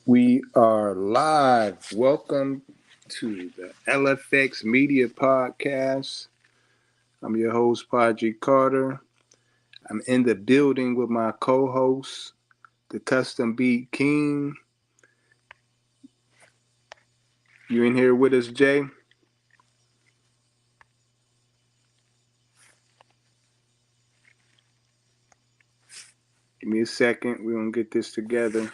We are live. Welcome to the LFX Media Podcast. I'm your host, Padre Carter. I'm in the building with my co-host, the Custom Beat King. You in here with us, Jay? Give me a second. We're going to get this together.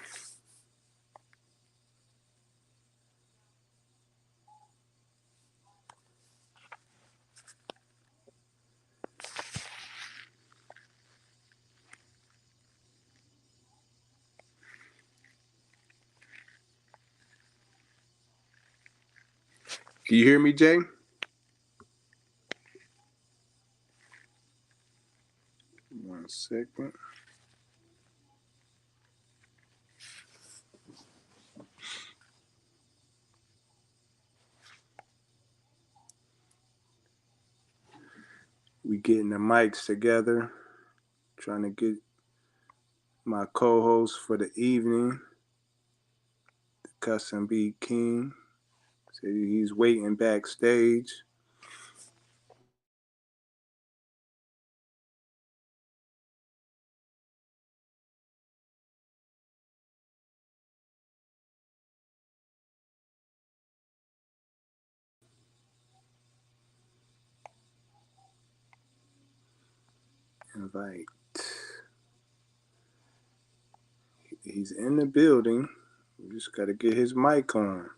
Can you hear me, Jay? One second. We getting the mics together. Trying to get my co-host for the evening, the Custom Beat King. Said he's waiting backstage. Invite. He's in the building. We just got to get his mic on.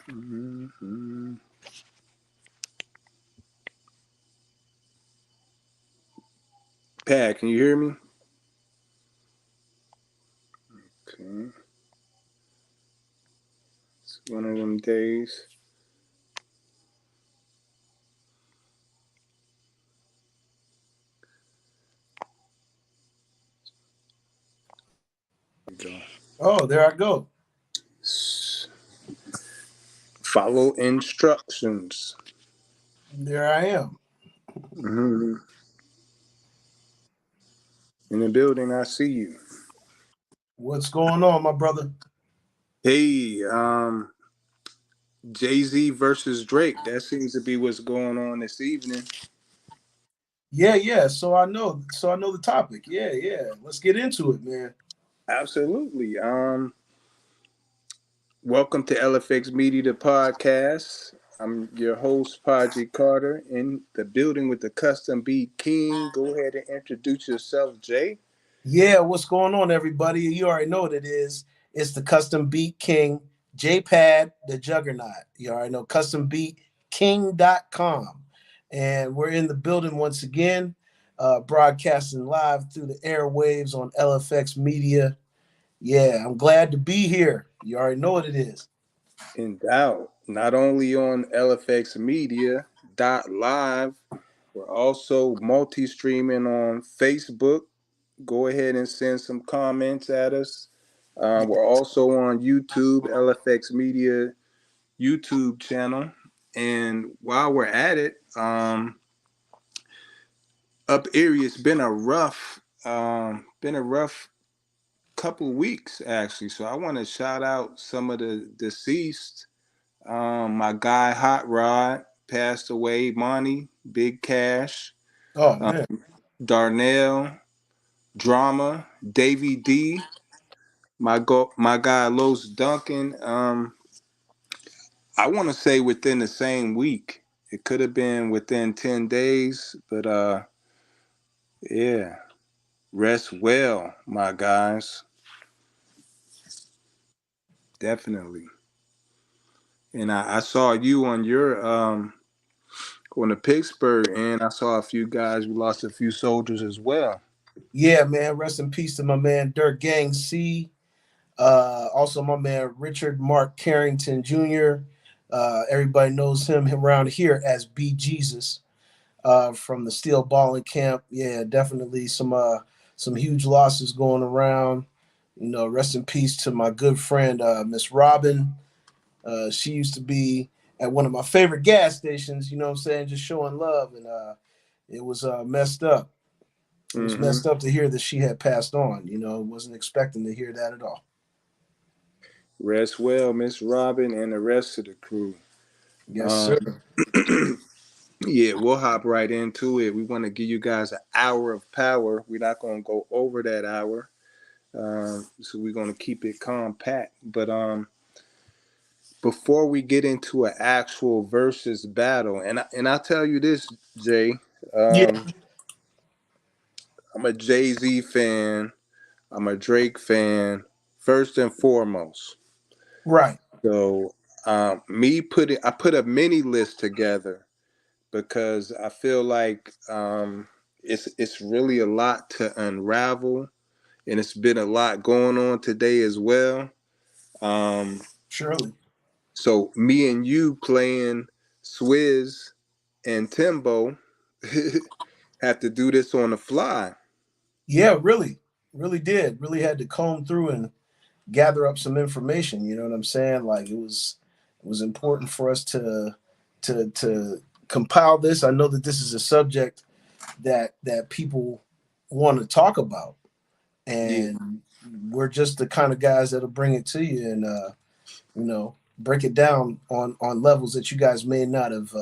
Mm-hmm. Pat, can you hear me? Okay. It's one of them days. There we go. Oh, there I go. Follow instructions. There I am. Mm-hmm. In the building, I see you. What's going on, my brother? Hey, Jay-Z versus Drake. That seems to be what's going on this evening. Yeah. So I know the topic. Yeah. Let's get into it, man. Absolutely. Welcome to LFX Media, the podcast. I'm your host, Padre Carter, in the building with the Custom Beat King. Go ahead and introduce yourself, Jay. Yeah, what's going on, everybody? You already know what it is. It's the Custom Beat King, JPad, the Juggernaut. You already know CustomBeatKing.com. And we're in the building once again, broadcasting live through the airwaves on LFX Media. Yeah, I'm glad to be here. You already know what it is. In doubt, not only on LFX Media live, we're also multi-streaming on Facebook. Go ahead and send some comments at us. We're also on YouTube, LFX Media YouTube channel. And while we're at it, up Erie, it's been a rough couple weeks actually. So I want to shout out some of the deceased. My guy Hot Rod passed away. Monty, Big Cash, Oh, um, man. Darnell, Drama, Davy D, my guy Los Duncan. I want to say within the same week. It could have been within 10 days, but yeah. Rest well, my guys. Definitely. And I saw you on your going to Pittsburgh, and I saw a few guys. We lost a few soldiers as well. Yeah, man. Rest in peace to my man Dirk Gang C. Also, my man Richard Mark Carrington Jr. Everybody knows him around here as B Jesus from the Steel Balling Camp. Yeah, definitely some huge losses going around. You know, rest in peace to my good friend Miss Robin. She used to be at one of my favorite gas stations. You know what I'm saying, just showing love, and it was messed up. It was Mm-hmm. messed up to hear that she had passed on. Wasn't expecting to hear that at all. Rest well, Miss Robin, and the rest of the crew. Yes, Um, sir. yeah, we'll hop right into it. We want to give you guys an hour of power. We're not going to go over that hour, so we're going to keep it compact. But before we get into an actual versus battle, and I'll tell you this, Jay, Yeah, um, I'm a Jay Z fan. I'm a Drake fan, first and foremost. right. So, I put a mini list together because I feel like it's really a lot to unravel, and it's been a lot going on today as well. Um, Surely. so me and you playing Swizz and Timbo have to do this on the fly. Yeah, really. Really did. Really had to comb through and gather up some information. You know what I'm saying? Like it was important for us to compile this. I know that this is a subject that people want to talk about, Yeah, and we're just the kind of guys that'll bring it to you and break it down on levels that you guys may not have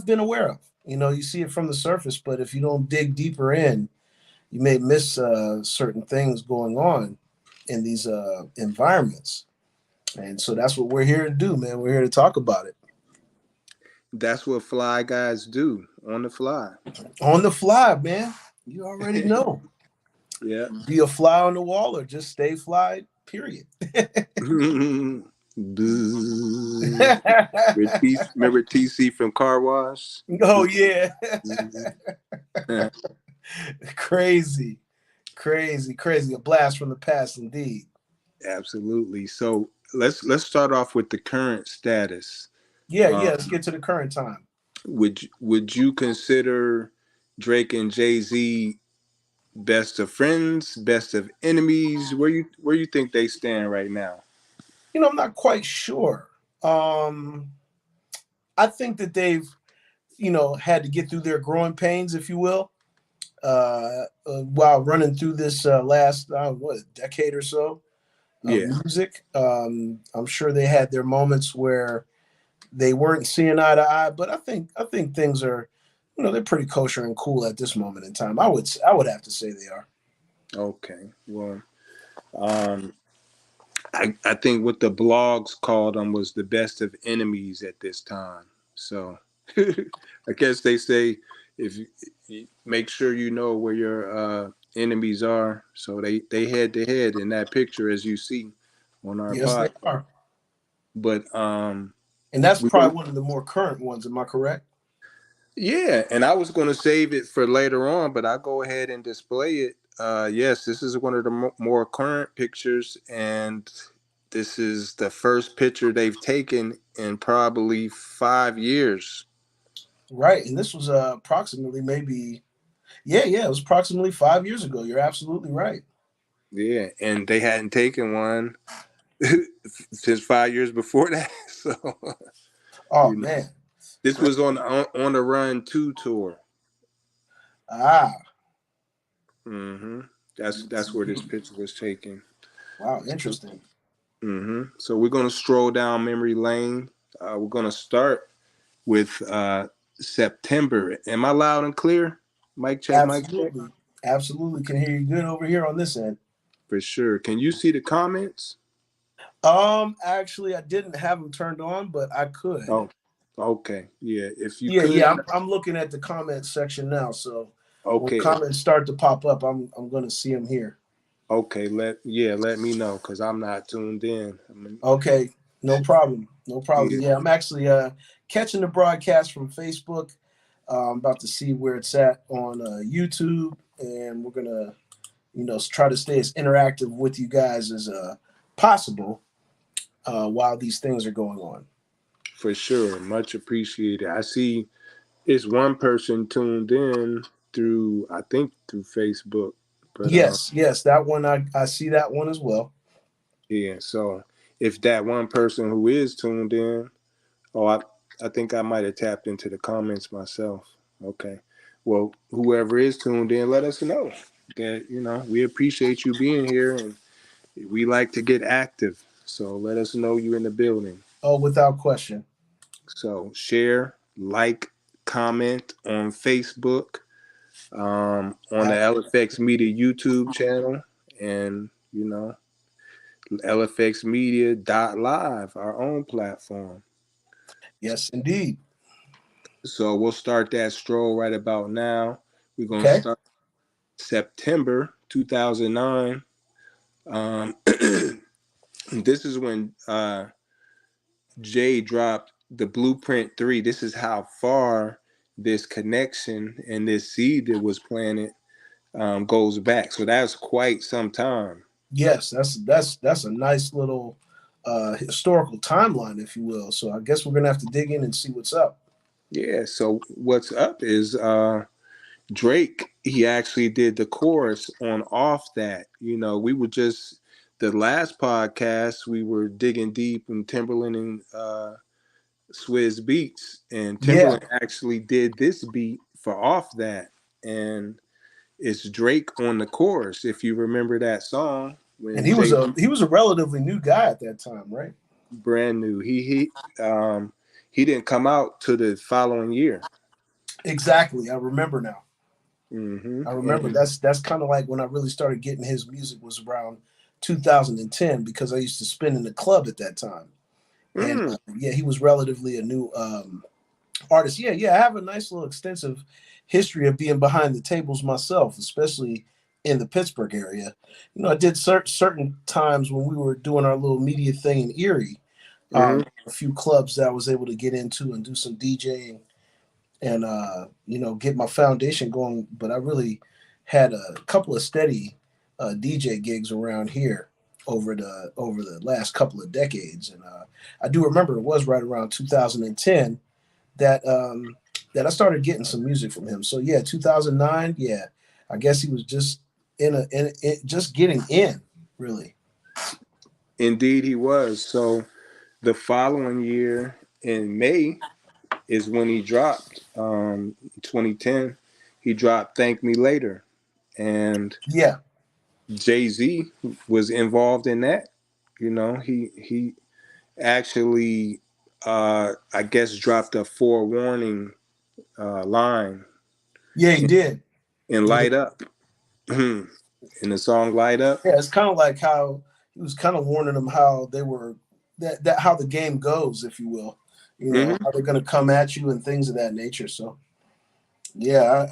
been aware of. You see it from the surface, but if you don't dig deeper in, you may miss certain things going on in these environments. And so that's what we're here to do, man. We're here to talk about it that's what fly guys do on the fly. on the fly, man. You already know. Yeah. Be a fly on the wall or just stay fly, period. Boo. Remember TC from Car Wash? Oh, yeah. Boo. Crazy, crazy, crazy. A blast from the past, indeed. Absolutely. So let's start off with the current status. Yeah, yeah. Let's Um, get to the current time. would you consider Drake and Jay Z best of friends, best of enemies? Where you think they stand right now? I'm not quite sure. Um, I think that they've, had to get through their growing pains, if you will, while running through this last decade or so of Yeah, music. I'm sure they had their moments where they weren't seeing eye to eye, but I think things are, they're pretty kosher and cool at this moment in time. I would have to say they are. okay. Well, um, I think what the blogs called them was the best of enemies at this time. So I guess they say if you make sure you know where your enemies are. So they head to head in that picture as you see on our Yes, they pod. are, But and that's we're gonna probably one of the more current ones. Am I correct? yeah, and I was gonna save it for later on, but I'll go ahead and display it. Yes, this is one of the more current pictures, and this is the first picture they've taken in probably 5 years. Right, and this was approximately maybe, yeah, it was approximately 5 years ago. You're absolutely right. Yeah, and they hadn't taken one since 5 years before that. So Oh you know, man, this great. was on the Run 2 tour. Ah, hmm yes, That's where this indeed. picture was taken. Wow, interesting. So we're gonna stroll down memory lane. We're gonna start with September. Am I loud and clear? Mic check, mic check. Absolutely, absolutely. Can hear you good over here on this end. For sure. Can you see the comments? Actually, I didn't have them turned on, but I could. Oh, okay. Yeah, if you Yeah, could. yeah. I'm looking at the comment section now. So when Okay, comments start to pop up, I'm going to see them here. okay. Let me know because I'm not tuned in. Okay, no problem, no problem. Yeah, Yeah, I'm actually catching the broadcast from Facebook. I'm about to see where it's at on YouTube, and we're gonna, try to stay as interactive with you guys as possible while these things are going on. for sure. Much appreciated. I see it's one person tuned in through I think through Facebook, but Yes, yes, that one I see that one as well. yeah. So if that one person who is tuned in, oh, I think I might have tapped into the comments myself. Okay. Well, whoever is tuned in, let us know. That we appreciate you being here, and we like to get active. So let us know you in the building. Oh, without question. So share, like, comment on Facebook, on the LFX Media YouTube channel, and LFX Media Live, our own platform. Yes, indeed. So we'll start that stroll right about now. We're gonna Okay. start September 2009. Um, this is when Jay dropped the Blueprint 3. This is how far this connection and this seed that was planted goes back. So that's quite some time. Yes, that's a nice little historical timeline, if you will. So I guess we're gonna have to dig in and see what's up. Yeah. So what's up is Drake. He actually did the chorus on Off That. We were just the last podcast. We were digging deep in Timberland and Swizz beats, and Yeah, Timberland actually did this beat for Off That, and it's Drake on the chorus. If you remember that song and when Jay he was a relatively new guy at that time, right? brand new, he didn't come out to the following year. Exactly. I remember now. I remember And that's kind of like when I really started getting his music was around 2010 because I used to spin in the club at that time. And mm, yeah, he was relatively a new artist. Yeah, yeah, I have a nice little extensive history of being behind the tables myself, especially in the Pittsburgh area. I did certain times when we were doing our little media thing in Erie, mm, a few clubs that I was able to get into and do some DJing and get my foundation going. But I really had a couple of steady DJ gigs around here over the last couple of decades, and I do remember it was right around 2010 that that I started getting some music from him. So yeah, 2009. Yeah, I guess he was just just getting in really. indeed he was. So the following year in May is when he dropped 2010. He dropped "Thank Me Later," and Yeah, Jay-Z was involved in that. He actually, I guess, dropped a forewarning line yeah, he in, did. in Yeah, "Light Up," in the song "Light Up." yeah. It's kind of like how he was kind of warning them how they were that how the game goes, if you will. Mm-hmm. How they're going to come at you and things of that nature. So yeah,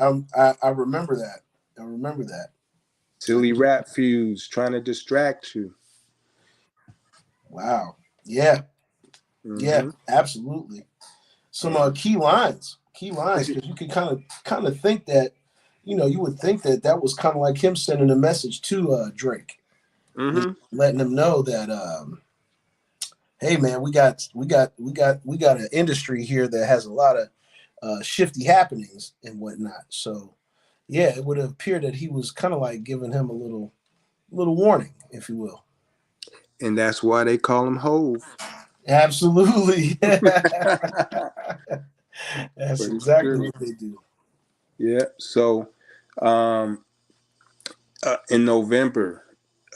I remember that. I remember that. I Silly do. rap fuse trying to distract you. Wow. Yeah. Yeah. Mm-hmm. Absolutely. Some And, key lines, because you could kind of think that, you would think that that was kind of like him sending a message to Drake, mm-hmm. letting him know that, hey man, we got an industry here that has a lot of shifty happenings and whatnot. So yeah, it would appear that he was kind of like giving him a little warning, if you will. And that's why they call him Hove. Absolutely. That's For exactly sure. what they do. Yeah. So, um, in November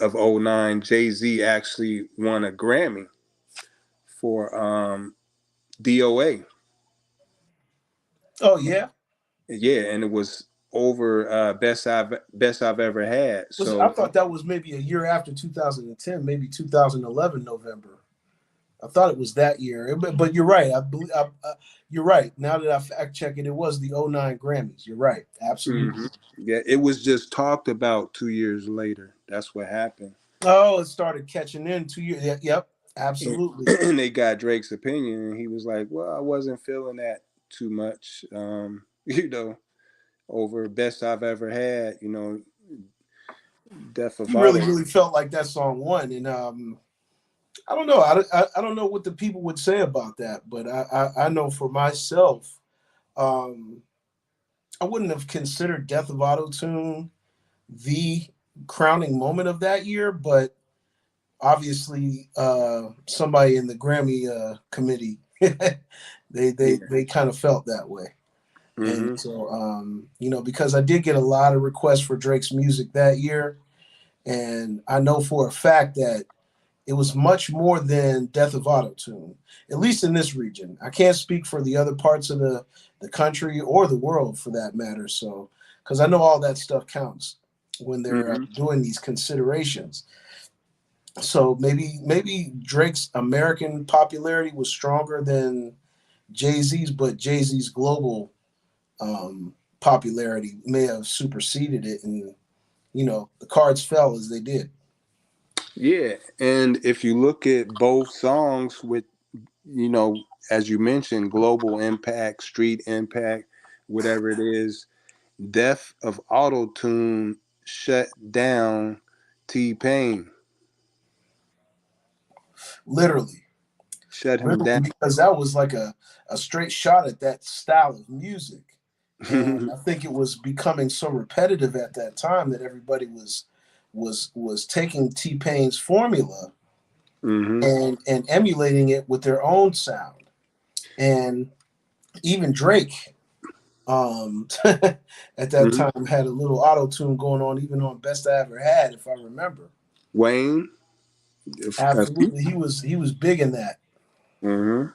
of '09, Jay-Z actually won a Grammy for DOA. Oh yeah. Yeah, and it was over best I've ever had. I So, thought that was maybe a year after 2010, maybe 2011 November. I thought it was that year, but you're right. I believe you're right. Now that I fact check it, it was the '09 Grammys. You're right. Absolutely. mhm. Yeah, it was just talked about 2 years later. That's what happened. Oh, it started catching in 2 years. Yep. And, Absolutely. and they got Drake's opinion, and he was like, "Well, I wasn't feeling that too much, over best I've ever had, Death of He really, Auto." really felt like that song won, and I don't know. I don't know what the people would say about that, but I know for myself, um, I wouldn't have considered Death of Auto Tune the crowning moment of that year, but obviously somebody in the Grammy committee they Yeah, they they kind of felt that way. And Mm-hmm. so, because I did get a lot of requests for Drake's music that year, and I know for a fact that it was much more than Death of Autotune, at least in this region. I can't speak for the other parts of the country or the world for that matter. So, because I know all that stuff counts when they're Mm-hmm. doing these considerations. So maybe Drake's American popularity was stronger than Jay-Z's, but Jay-Z's global popularity may have superseded it, and the cards fell as they did. Yeah, and if you look at both songs with, you know, as you mentioned, global impact, street impact, whatever it is, Death of Auto Tune shut down T Pain, Literally, shut him literally, down. because that was like a straight shot at that style of music. And I think it was becoming so repetitive at that time that everybody was taking T Pain's formula Mm-hmm. and emulating it with their own sound. And even Drake, at that Mm-hmm. time had a little auto tune going on, even on Best I Ever Had, if I remember. Wayne, a few. Absolutely, he was big in that. Mm-hmm.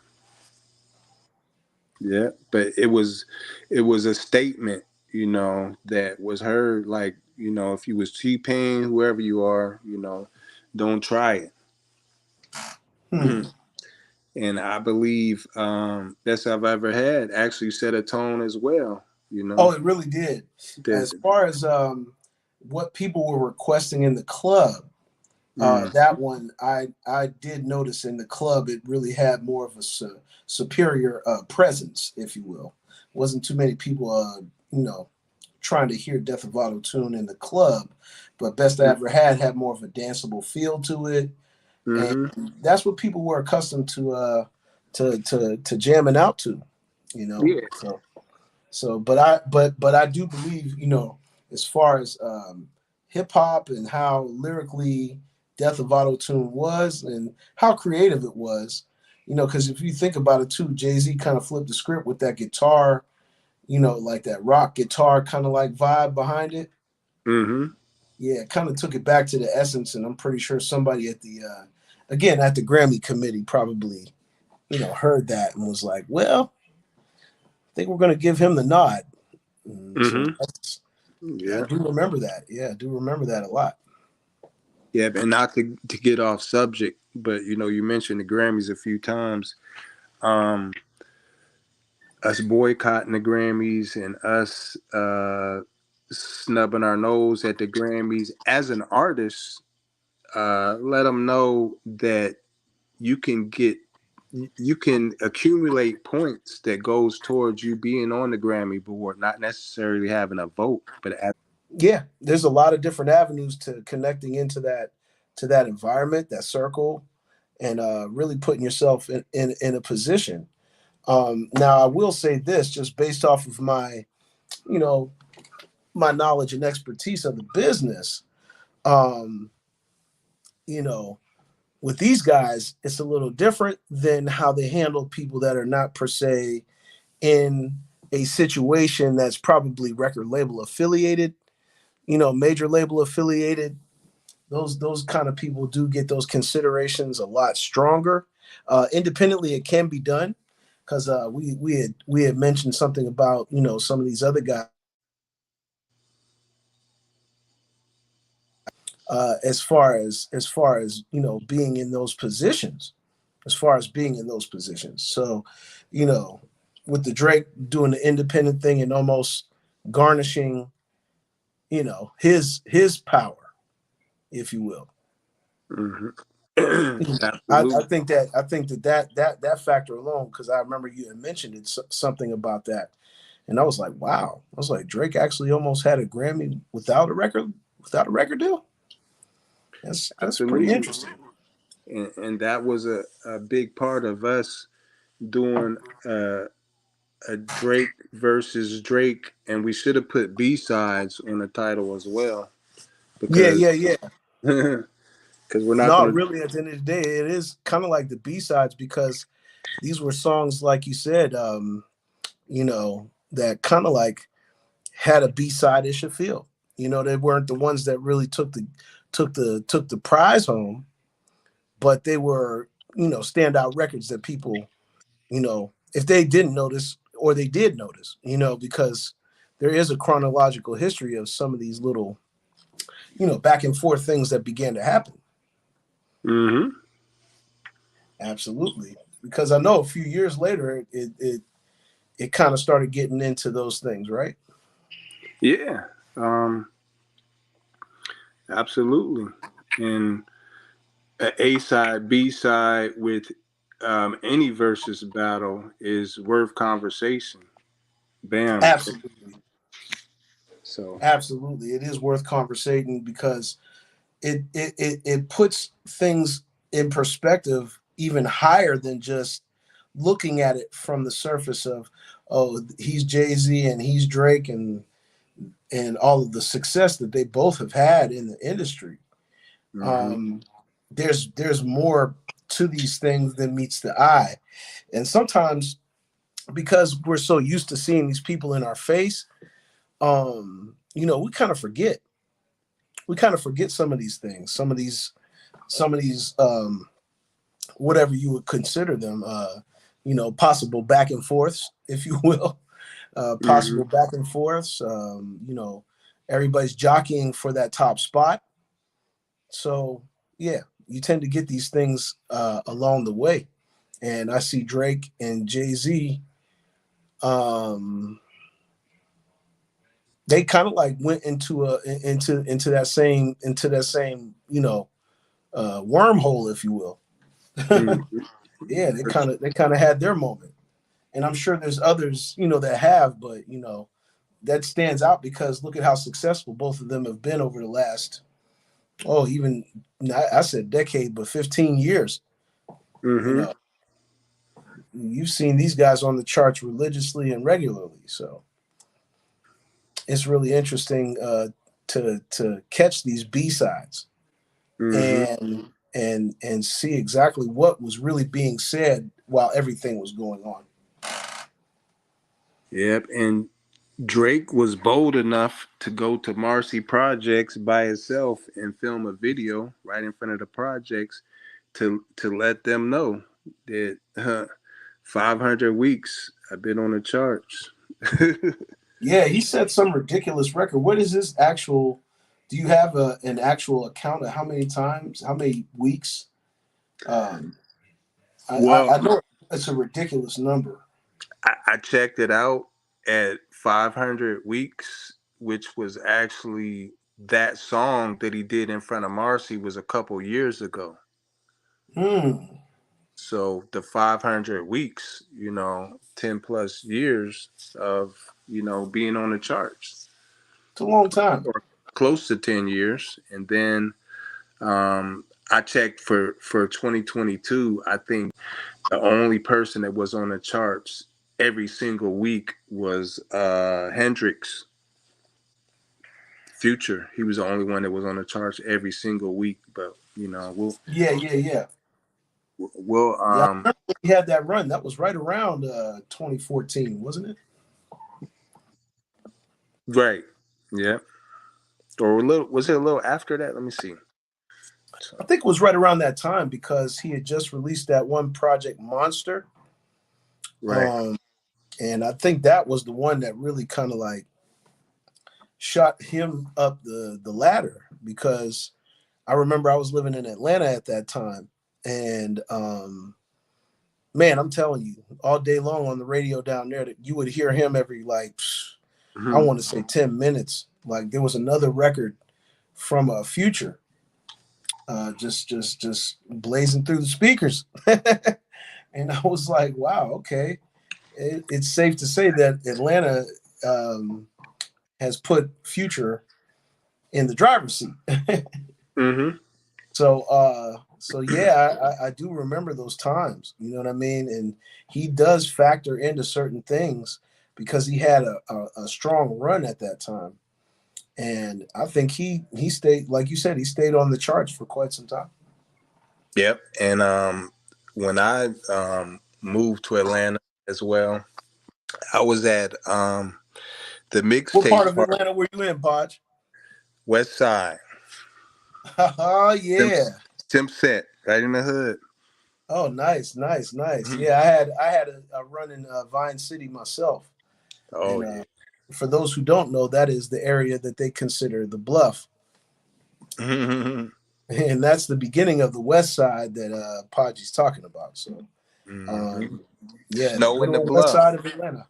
Yeah, but it was a statement, that was heard. Like, if you was T Pain, whoever you are, don't try Hmm. it. And I believe Best I've Ever Had actually set a tone as well. Oh, it really did. That As far as what people were requesting in the club, mm, that one I did notice in the club. It really had more of a superior presence, if you will. Wasn't too many people, trying to hear Death of Auto Tune in the club, but Best I Ever Had more of a danceable feel to it, and mm-hmm. that's what people were accustomed to jamming out to, you know. Yeah. So, but I do believe, as far as hip hop and how lyrically Death of Auto Tune was and how creative it was, because if you think about it too, Jay Z kind of flipped the script with that guitar, like that rock guitar kind of like vibe behind it. Mm-hmm. Yeah, it kind of took it back to the essence, and I'm pretty sure somebody at the again at the Grammy committee probably heard that and was like, well, I think we're going to give him the nod. So Mm-hmm. I Yeah. do remember that. Yeah, I do remember that a lot. Yeah, and not to get off subject, but you mentioned the Grammys a few times. Um, us boycotting the Grammys and us snubbing our nose at the Grammys as an artist, let them know that you can get you can accumulate points that goes towards you being on the Grammy board, not necessarily having a vote, but as Yeah, there's a lot of different avenues to connecting into that environment, that circle, and really putting yourself in a position. Now, I will say this, just based off of you know, my knowledge and expertise of the business. Um, you know, with these guys, it's a little different than how they handle people that are not per se in a situation that's probably record label affiliated, major label affiliated. Those kind of people do get those considerations a lot stronger. Independently, it can be done because we had mentioned something about some of these other guys as far as being in those positions, as far as being in those positions. So, you know, with the Drake doing the independent thing and almost garnishing, his power, if you will. mhm. I Absolutely. think that factor alone, because I remember you had mentioned something about that, and I was like, wow. I was like, Drake actually almost had a Grammy without a record deal. That's pretty Absolutely. interesting. And that was a big part of us doing a Drake versus Drake, and we should have put B-Sides on the title as well, Yeah, because yeah, yeah. because we're not No, going to. really, at the end of the day, it is kind of like the B sides because these were songs, like you said, that kind of like had a B-side-ish feel. You know, they weren't the ones that really took the prize home, but they were, standout records that people, if they didn't notice or they did notice, because there is a chronological history of some of these little, back and forth things that began to happen. Mm-hmm. Absolutely. Because I know a few years later it kind of started getting into those things, right? Yeah. Absolutely. And A side, B side with any versus battle is worth conversation. Bam. Absolutely. So. Absolutely. It is worth conversating because it puts things in perspective even higher than just looking at it from the surface of, oh, he's Jay-Z and he's Drake and all of the success that they both have had in the industry. Mm-hmm. um, there's more to these things than meets the eye, and sometimes because we're so used to seeing these people in our face, we kind of forget. We kind of forget some of these things, some of these whatever you would consider them, possible back and forths, if you will, Mm-hmm. possible back and forths. Everybody's jockeying for that top spot. So yeah, you tend to get these things along the way. And I see Drake and Jay-Z, um, they kind of like went into that same wormhole, if you will. Mm-hmm. Yeah, they kind of had their moment, and I'm sure there's others that have, but that stands out because look at how successful both of them have been over the last, even I said decade, but 15 years. You Mm-hmm. know, you've seen these guys on the charts religiously and regularly, so it's really interesting to catch these B-sides Mm-hmm. and see exactly what was really being said while everything was going on. Yep. And Drake was bold enough to go to Marcy Projects by himself and film a video right in front of the projects to let them know that 500 weeks I've been on the charts. Yeah, he set some ridiculous record. What is his actual? Do you have an actual account of how many times, how many weeks? Um, Well, I know it's a ridiculous number. I checked it out at 500 weeks, which was actually that song that he did in front of Marcy was a couple years ago. Hmm, So the 500 weeks, 10 plus years of, being on the charts, it's a long time. or close to 10 years. And then I checked for 2022, I think the only person that was on the charts every single week was Hendrix. Future. He was the only one that was on the charts every single week. But Yeah, yeah, yeah, we'll yeah. I remember when he had that run. That was right around 2014, wasn't it? right. Yeah. Or a little, was it a little after that? Let me see. I So, think it was right around that time because he had just released that one project, Monster. right. Um, and I think that was the one that really kind of like shot him up the ladder because I remember I was living in Atlanta at that time, and man, I'm telling you, all day long on the radio down there, that you would hear him every like, I Hmm. want to say 10 minutes. Like there was another record from a Future, just blazing through the speakers, and I was like, wow, okay. It's safe to say that Atlanta um, has put Future in the driver's seat. Hmm. So yeah, I do remember those times. You know what I mean? And he does factor into certain things because he had a strong run at that time. And I think he stayed, like you said, he stayed on the charts for quite some time. Yep. And when I moved to Atlanta as well, I was at the What part mixtape of part, Atlanta were you in, Podge? West Side. Oh Sim, yeah. Sim set, right in the hood. Oh, nice, nice, nice. Mhm. Yeah, I had a run in Vine City myself, Oh and yeah. for those who don't know, that is the area that they consider the Bluff, Hmm. and that's the beginning of the West Side that Podgy's talking about. So, um, yeah, the Snow good in the old West Side bluff. of Atlanta,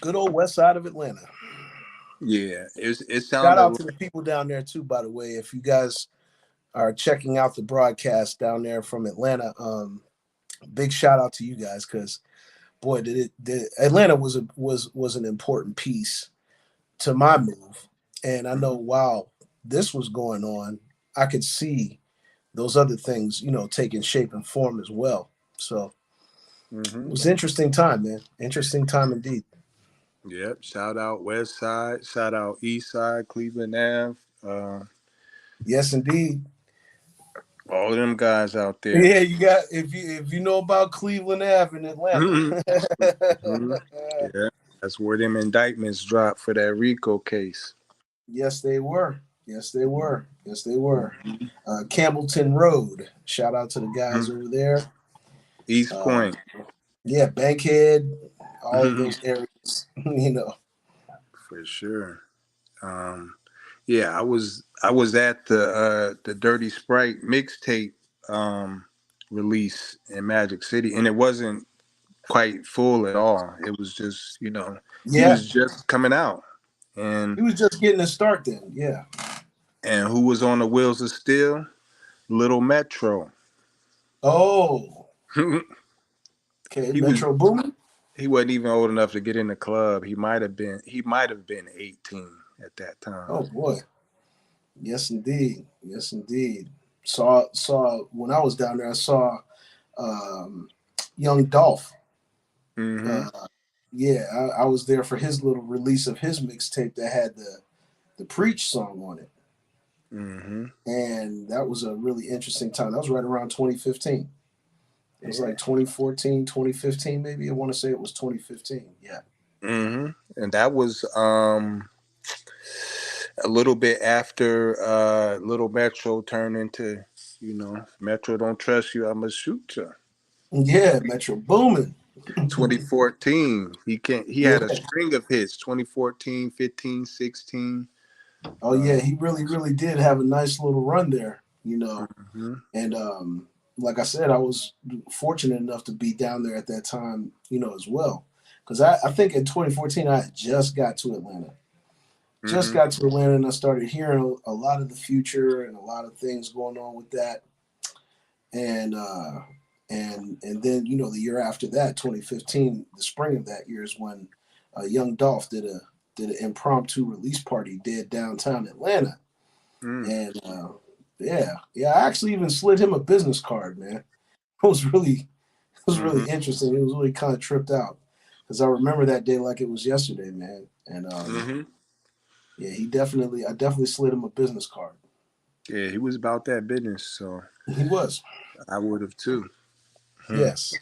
good old West Side of Atlanta. Yeah, it Shout sounded out like. to the people down there too, by the way. If you guys are checking out the broadcast down there from Atlanta, big shout out to you guys because boy, did Atlanta was an important piece to my move. And I know Mhm. while this was going on, I could see those other things, taking shape and form as well. So it Hmm. was interesting time, man. Interesting time indeed. Yep. Shout out West Side. Shout out East Side, Cleveland Ave. Yes, indeed. All them guys out there. Yeah, you got if you know about Cleveland Ave in Atlanta. Hmm. Hmm. Yeah, that's where them indictments dropped for that RICO case. Yes, they were. Yes, they were. Yes, they were. Mhm. Campbellton Road. Shout out to the guys Mhm. over there. East Uh, Point. yeah, Bankhead, all of Mhm. those areas. You know. For sure. Um, yeah, I was at the Dirty Sprite mixtape um, release in Magic City, and it wasn't quite full at all. It was just he Yeah, was just coming out, he and was just getting a start then. Yeah. who was on the wheels of steel? Little Metro. Oh, okay. he was Metro Boomin. he wasn't even old enough to get in the club. He might have been 18 at that time. Oh boy. Yes, indeed. Yes, indeed. Saw when I was down there. I saw um, Young Dolph. Mm-hmm. Uh, yeah, I was there for his little release of his mixtape that had the Preach song on it, Mm-hmm. and that was a really interesting time. That was right around 2015. It was Yeah. like 2014, 2015, maybe. I want to say it was 2015. Yeah. Mm-hmm. And that was a little bit after Little Metro turned into, if Metro don't trust you, I'ma shoot you. Yeah, Metro Boomin. 2014, he Yeah. had a string of hits, 2014, 15, 16. Oh yeah, Um, he really, really did have a nice little run there. mhm, And like I said, I was fortunate enough to be down there at that time, as well. Because I think in 2014 I had just got to Atlanta. Just mhm, got to Atlanta and I started hearing a lot of the future and a lot of things going on with that. And and then the year after that, 2015, the spring of that year is when Young Dolph did an impromptu release party did downtown Atlanta. mm, And yeah, I actually even slid him a business card, man. It was really mhm, interesting. It was really kind of tripped out because I remember that day like it was yesterday, man. And mhm. yeah, I definitely slid him a business card. Yeah, he was about that business, so He was, I would have too. Hmm. yes.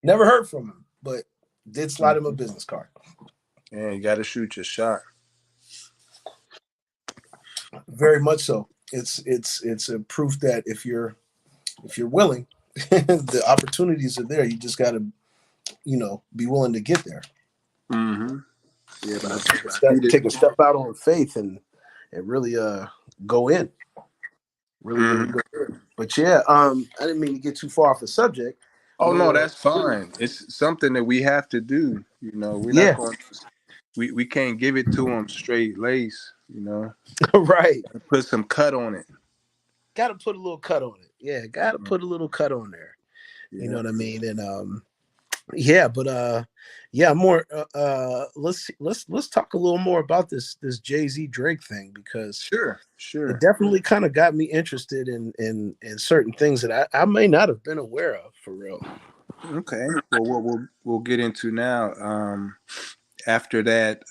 Never heard from him, but did slide him a Mhm. business card. Yeah, you got to shoot your shot. Very much so. It's a proof that if you're willing, the opportunities are there. You just got to be willing to get there. Hmm. Yeah, but Take a I step, see it. take a step out on faith and really go in, really Hmm. go in. But yeah, I didn't mean to get too far off the subject. Oh no, No, that's fine. It's something that we have to do. We're not yeah, going. We can't give it to them straight lace. right. Put some cut on it. Got to put a little cut on it. Yeah, got to put a little cut on there. You know Yeah. what I mean? And yeah, but yeah, more. Let's talk a little more about this Jay-Z Drake thing because Sure. it Sure. definitely kind of got me interested in certain things that I may not have been aware of for real. Okay. Well, what we'll get into now. After that,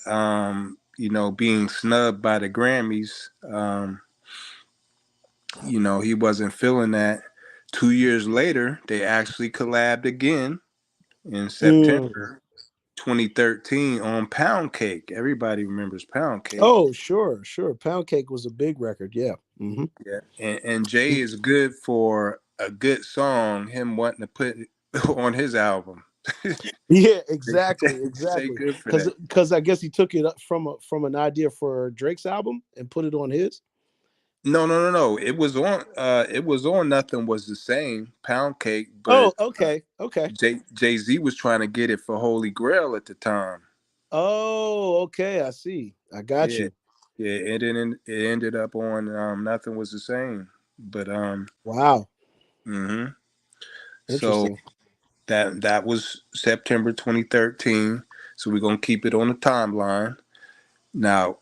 being snubbed by the Grammys, he wasn't feeling that. 2 years later, they actually collabed again, in Mm. September 2013 on Pound Cake. Everybody remembers Pound Cake. Oh, sure, sure. Pound Cake was a big record. Yeah. Hmm. Yeah, and Jay is good for a good song. Him wanting to put it on his album. Yeah, exactly, Jay exactly. good for Because that. I guess he took it up from an idea for Drake's album and put it on his. No, no, no, no. It was on Nothing Was the Same, Pound Cake, but Oh, okay, okay. Jay-Z was trying to get it for Holy Grail at the time. Oh, okay. I see. I got Yeah. you. Yeah, it ended up on Nothing Was the Same. But Wow, mhm. So interesting. that was September 2013. So we're gonna keep it on the timeline. Now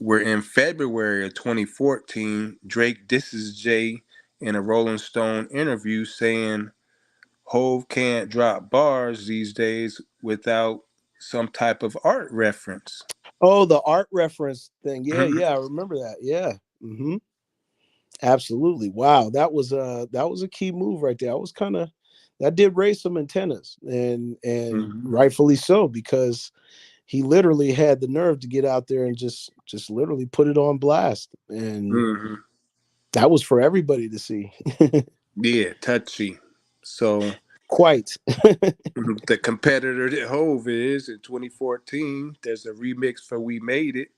we're in February of 2014. Drake disses Jay in a Rolling Stone interview saying Hove can't drop bars these days without some type of art reference. Oh, the art reference thing. Yeah, Mhm. yeah. I remember that. Yeah. Hmm. Absolutely. Wow, that was a key move right there. I was kind of that did raise some antennas, and Mhm. rightfully so, because he literally had the nerve to get out there and just literally put it on blast, and Mhm. that was for everybody to see. Yeah, touchy. So Quite. the competitor that Hove is in 2014, there's a remix for We Made It.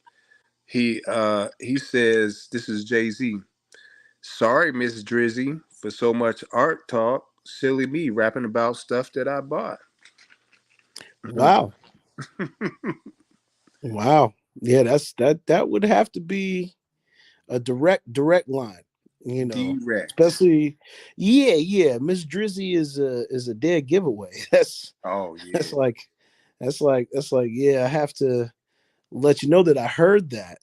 He says, this is Jay-Z. Sorry, Miss Drizzy, for so much art talk. Silly me rapping about stuff that I bought. Wow. Wow. Yeah, that would have to be a direct line, you know. Direct. Especially, yeah, yeah. Miss Drizzy is a dead giveaway. Oh That's yeah. like that's like yeah. I have to let you know that I heard that,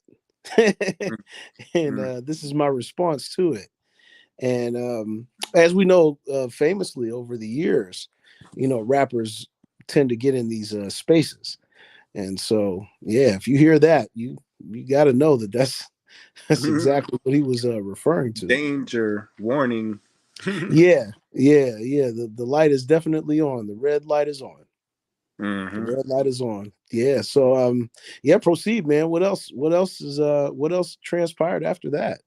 and Mm-hmm. this is my response to it. And as we know, famously over the years, rappers tend to get in these spaces, and so yeah, if you hear that, you got to know that that's exactly what he was referring to. Danger warning. Yeah, yeah, yeah. The light is definitely on. The red light is on. The Hmm. red light is on. Yeah. So yeah, proceed, man. What else transpired after that?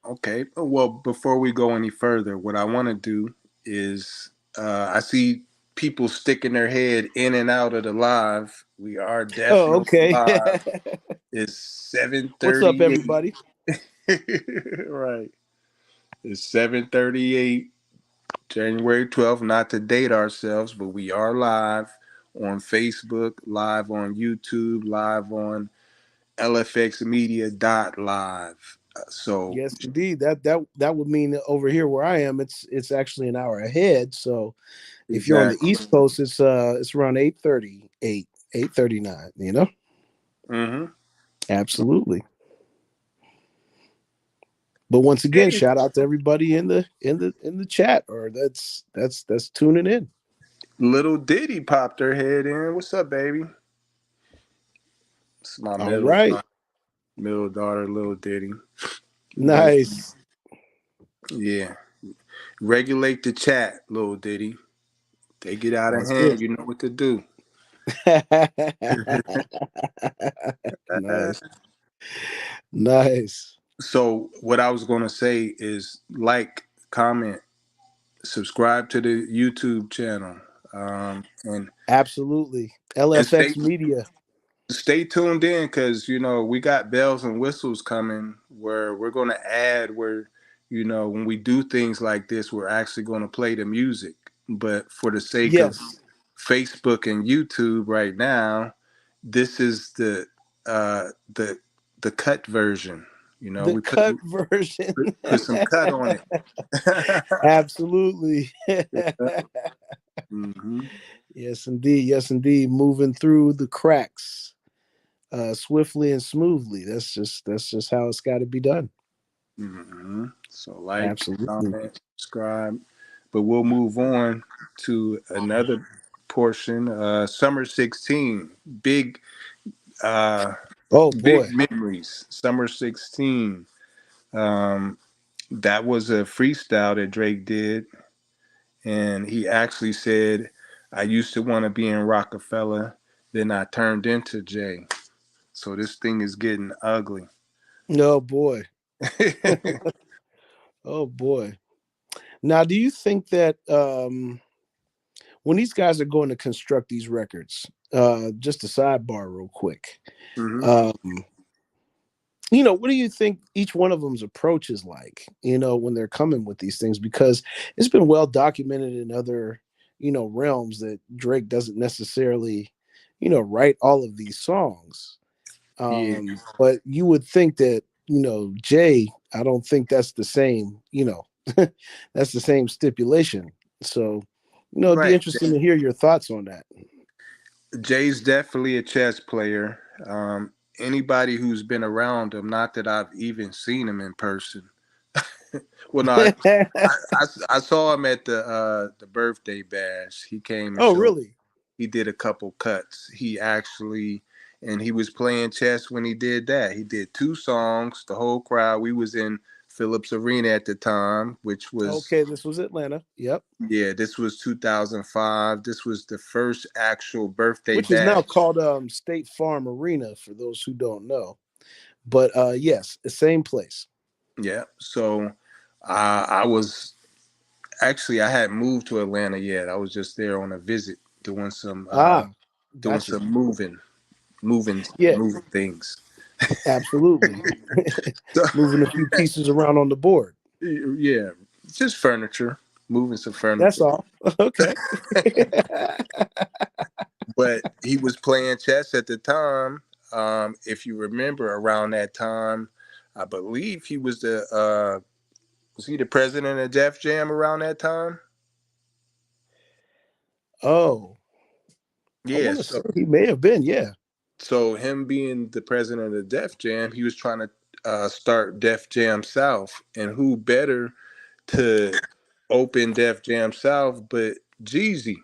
Okay. Well, before we go any further, what I want to do is I see people sticking their head in and out of the live. We are Oh, definitely okay. live. It's What's up, 7:38. everybody? Right. It's 7:38, January 12th. Not to date ourselves, but we are live on Facebook, live on YouTube, live on lfxmedia.live. So Yes, indeed. That would mean that over here where I am, it's actually an hour ahead. So if you're on the exactly. East Coast, it's around 8:38, 8:39. Hmm. Absolutely. But once again, Hey, shout out to everybody in the chat, or that's tuning in. little Diddy popped her head in. What's up, baby? It's my All right. middle daughter, little Diddy. But Nice. yeah, regulate the chat, little Diddy. They get out of That's it. hand, you know what to do. Nice. Nice. So what I was gonna say is like, comment, subscribe to the YouTube channel, Absolutely. and LFX Media. stay tuned in because we got bells and whistles coming where we're gonna add where when we do things like this, we're actually gonna play the music. But for the sake of Yes. Facebook and YouTube right now, this is the cut version. The We cut version. put some cut on it. Absolutely. Hmm. Yes, indeed. Yes, indeed. Moving through the cracks swiftly and smoothly. That's just how it's got to be done. Hmm. So like, Absolutely. comment, subscribe. But we'll move on to another portion. Summer 16, uh, Oh big boy. memories. Summer 16. Um, that was a freestyle that Drake did, and he actually said, I used to want to be in Rockefeller, then I turned into Jay. So this thing is getting ugly. Oh boy. Oh boy. Now, do you think that when these guys are going to construct these records, just a sidebar real quick, hmm um, what do you think each one of them's approach is like, when they're coming with these things? Because it's been well documented in other, realms that Drake doesn't necessarily, write all of these songs. Yeah, But you would think that, Jay, I don't think that's the same, that's the same stipulation. So, it'd be right. interesting to hear your thoughts on that. Jay's definitely a chess player. Anybody who's been around him, not that I've even seen him in person. Well, no, I saw him at the birthday bash. He came and Oh, showed. really? He did a couple cuts. And he was playing chess when he did that. He did two songs. The whole crowd. We was in Phillips Arena at the time, which was Okay, this was Atlanta. Yep. yeah. This was 2005. This was the first actual birthday Which is bash. now called State Farm Arena for those who don't know. But yes, the same place. Yeah. So I was actually I hadn't moved to Atlanta yet. I was just there on a visit doing some Ah, gotcha. moving Yeah, moving things. absolutely. So, Moving a few pieces around on the board. yeah, just furniture, moving some That's furniture. all. Okay. But he was playing chess at the time. If you remember, around that time, I believe he was he the president of Def Jam around that time? Oh, I Yeah. want to say he may have been. Yeah. So him being the president of Def Jam, he was trying to start Def Jam South, and who better to open Def Jam South but Jeezy?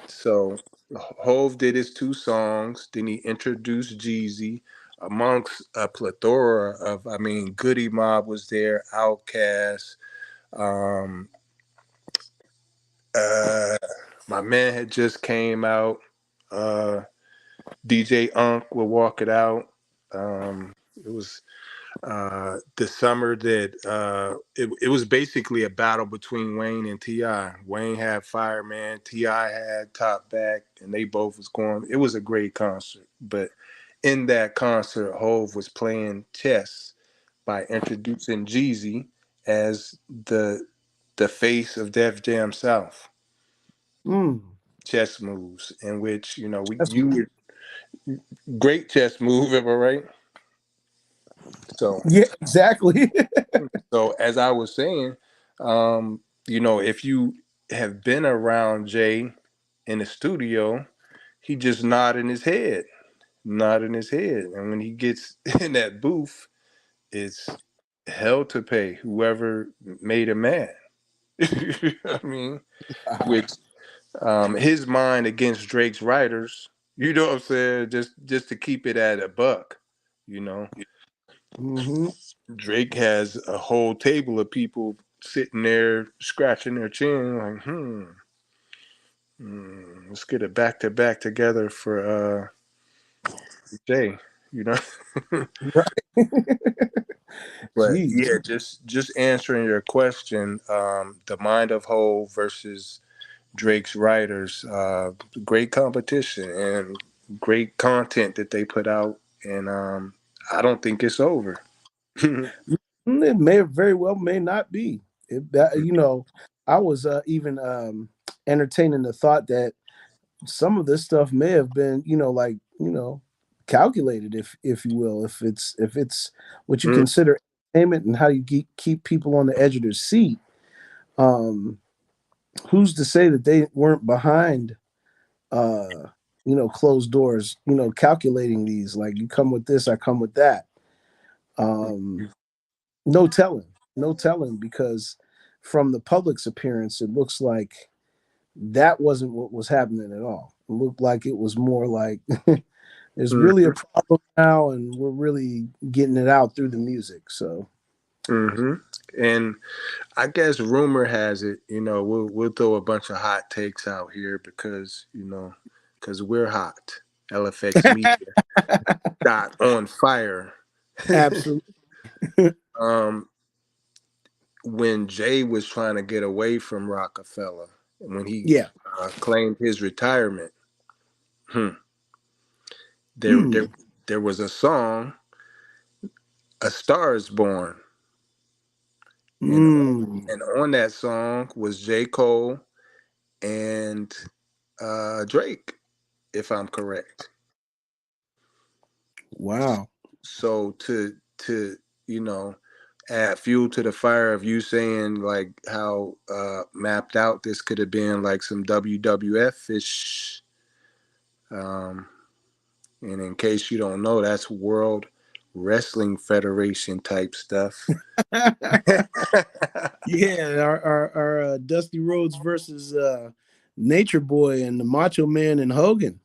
So Hove did his two songs, then he introduced Jeezy amongst a plethora of, I mean, Goody Mob was there, Outkast, um, uh, my man had just came out, uh, DJ Unk will walk it out. It was the summer that it was basically a battle between Wayne and Ti. Wayne had Fireman, Ti had Top Back, and they both was going. It was a great concert, but in that concert, Hove was playing chess by introducing Jeezy as the face of Def Jam South. Mm, Chess moves in which that's you were great chess move, am I right? So yeah, exactly. So as I was saying, if you have been around Jay in the studio, he just nodding his head, and when he gets in that booth, it's hell to pay. Whoever made him mad. I mean, Wow. which his mind against Drake's writers. You know what I'm saying? Just to keep it at a buck. You know, Hmm. Drake has a whole table of people sitting there scratching their chin, like, let's get it back to back together for Jay, you know. Right. But Jeez. yeah, just answering your question, the mind of Hov versus Drake's writers, great competition and great content that they put out, and I don't think it's over. It may very well may not be. I was even entertaining the thought that some of this stuff may have been, calculated, if you will, if it's what you Mm, consider entertainment and how you keep people on the edge of their seat. Um, who's to say that they weren't behind, closed doors, calculating these? Like, you come with this, I come with that. Um, no telling, no telling, because from the public's appearance, it looks like that wasn't what was happening at all. It looked like it was more like there's really a mm-hmm, problem now, and we're really getting it out through the music. So, mm-hmm. And I guess rumor has it, we'll throw a bunch of hot takes out here because we're hot. LFX Media dot on fire. Absolutely. um, when Jay was trying to get away from Rockefeller, when he Yeah. claimed his retirement, hmm, there, there, Mm. there was a song, "A Star Is Born," and Mm. and on that song was J. Cole and Drake, if I'm correct. Wow. So to you know add fuel to the fire of you saying like how mapped out this could have been like some WWF ish. Um, and in case you don't know, that's World Wrestling Federation type stuff. Yeah, our Dusty Rhodes versus Nature Boy and the Macho Man and Hogan.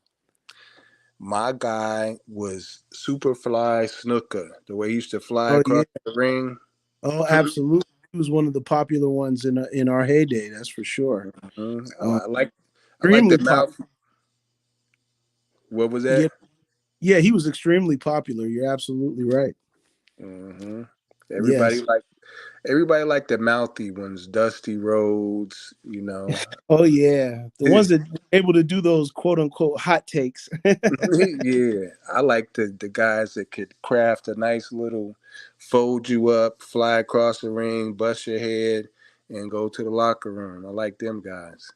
My guy was Superfly Snooker. The way he used to fly Oh yeah. across the ring. Oh, absolutely. He was one of the popular ones in our heyday. That's for sure. Mhm. Uh, I like the extremely popular. mouth. What was Yeah, that? yeah, he was extremely popular. You're absolutely right. hmm Everybody Yes. like everybody liked the mouthy ones, Dusty Rhodes. Oh yeah, the ones that were able to do those quote unquote hot takes. Yeah, I like the guys that could craft a nice little fold you up, fly across the ring, bust your head, and go to the locker room. I like them guys.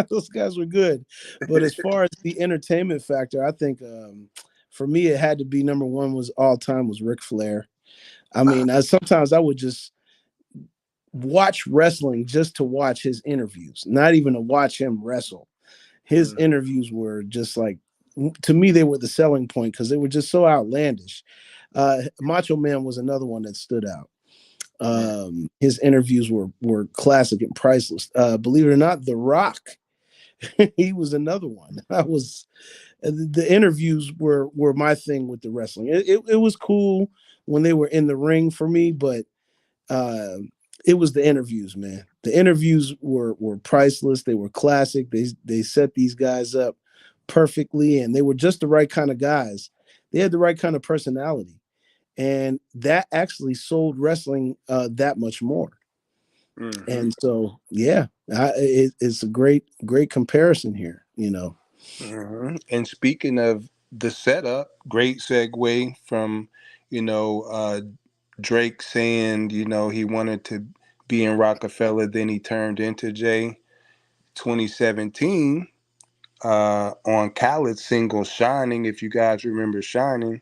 Those guys were good, but as far as the entertainment factor, I think for me it had to be number one was all time was Ric Flair. I Ah, mean, sometimes I would just watch wrestling just to watch his interviews, not even to watch him wrestle. His mm, interviews were just like, to me, they were the selling point because they were just so outlandish. Macho Man was another one that stood out. mm, His interviews were classic and priceless. Believe it or not, The Rock, he was another one. I was the interviews were my thing with the wrestling. It was cool when they were in the ring for me, but uh, it was the interviews, man. The interviews were priceless. They were classic. They set these guys up perfectly, and they were just the right kind of guys. They had the right kind of personality, and that actually sold wrestling that much more. hmm And so, yeah, it's a great comparison here. And speaking of the setup, great segue from, you know, uh, Drake saying, he wanted to be in Rockefeller, then he turned into Jay. 2017, on Khaled's single "Shining," if you guys remember "Shining,"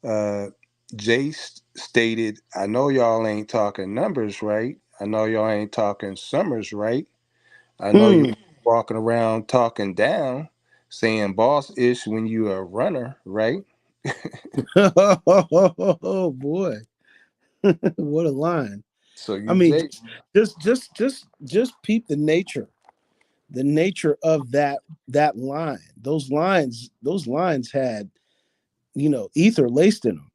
uh, Jay stated, "I know y'all ain't talking numbers right. I know y'all ain't talking summers right. I know you Hmm. ain't walking around talking down, saying boss ish when you a runner, right?" Oh boy, what a line! So I you mean, Jay. just peep the nature of that line. Those lines had ether laced in them.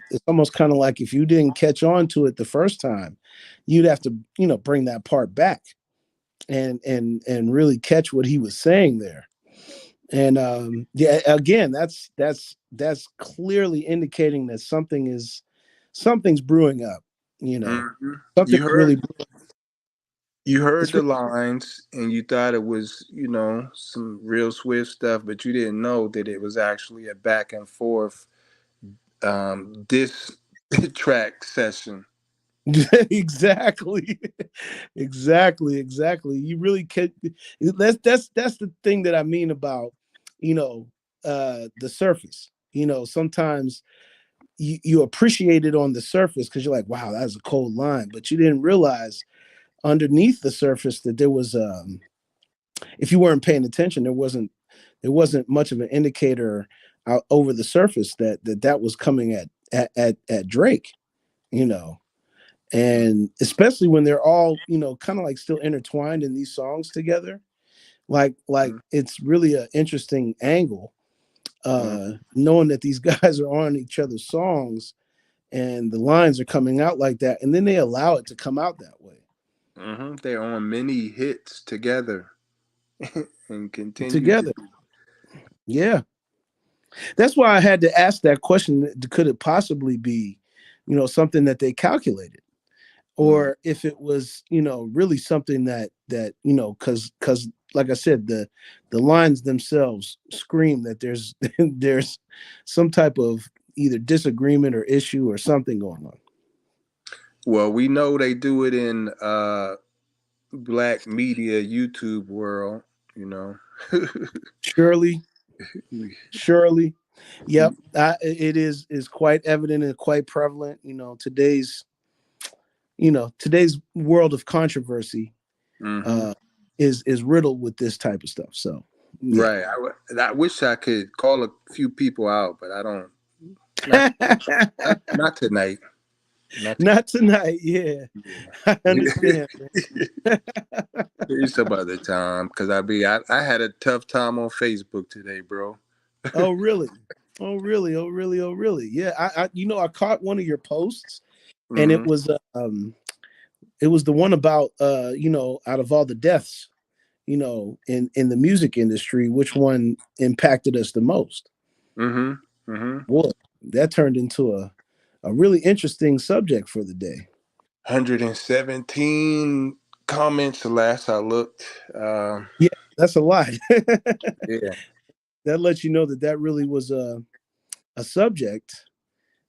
It's almost kind of like if you didn't catch on to it the first time, you'd have to bring that part back and really catch what he was saying there. And yeah, again, that's clearly indicating that something's brewing up. You know, Mhm. something's really. You heard It's the lines and you thought it was, some real Swift stuff, but you didn't know that it was actually a back and forth this track session. exactly, exactly. You really can. That's the thing that I mean about you know the surface. Sometimes you appreciate it on the surface because you're like, wow, that's a cold line, but you didn't realize underneath the surface that there was if you weren't paying attention, there wasn't much of an indicator out over the surface that was coming at Drake, you know, and especially when they're all kind of like still intertwined in these songs together, like it's really an interesting angle, Mm-hmm. knowing that these guys are on each other's songs and the lines are coming out like that, and then they allow it to come out that way. They're on many hits together and continue to. Together. Yeah. That's why I had to ask that question. Could it possibly be, something that they calculated? Mm. Or if it was, really something that because like I said, the lines themselves scream that there's there's some type of either disagreement or issue or something going on. Well, we know they do it in black media YouTube world, you know. Surely, surely, yep. It is quite evident and quite prevalent. Today's world of controversy hmm uh, is riddled with this type of stuff. So, yeah. Right. I wish I could call a few people out, but I don't. Not not tonight. Not Not tonight. Yeah, I tonight. understand. Man. Maybe some other time, because I had a tough time on Facebook today, bro. Oh, really? Oh, really? Oh, really? Oh, really? Yeah. I caught one of your posts, and hmm it was the one about out of all the deaths, in the music industry, which one impacted us the most? hmm hmm Boy, that turned into a really interesting subject for the day. 117 comments the last I looked. Yeah, that's a lot. Yeah. That lets you know that really was a subject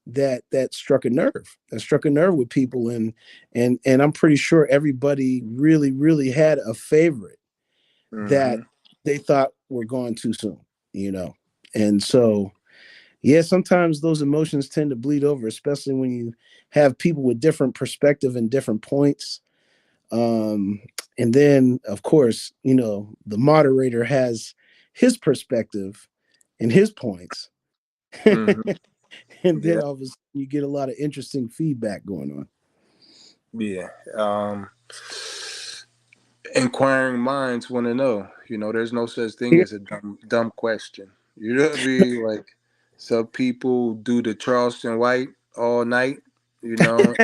that struck a nerve. That struck a nerve with people, and I'm pretty sure everybody really had a favorite that hmm they thought were gone too soon. You know, and so yeah, sometimes those emotions tend to bleed over, especially when you have people with different perspective and different points. Um, and then, of course, the moderator has his perspective and his points. hmm And then Yeah. all of a sudden you get a lot of interesting feedback going on. Yeah. Inquiring minds want to know. There's no such thing Yeah. as a dumb question. You know what I mean? Like, some people do the Charleston White all night. And then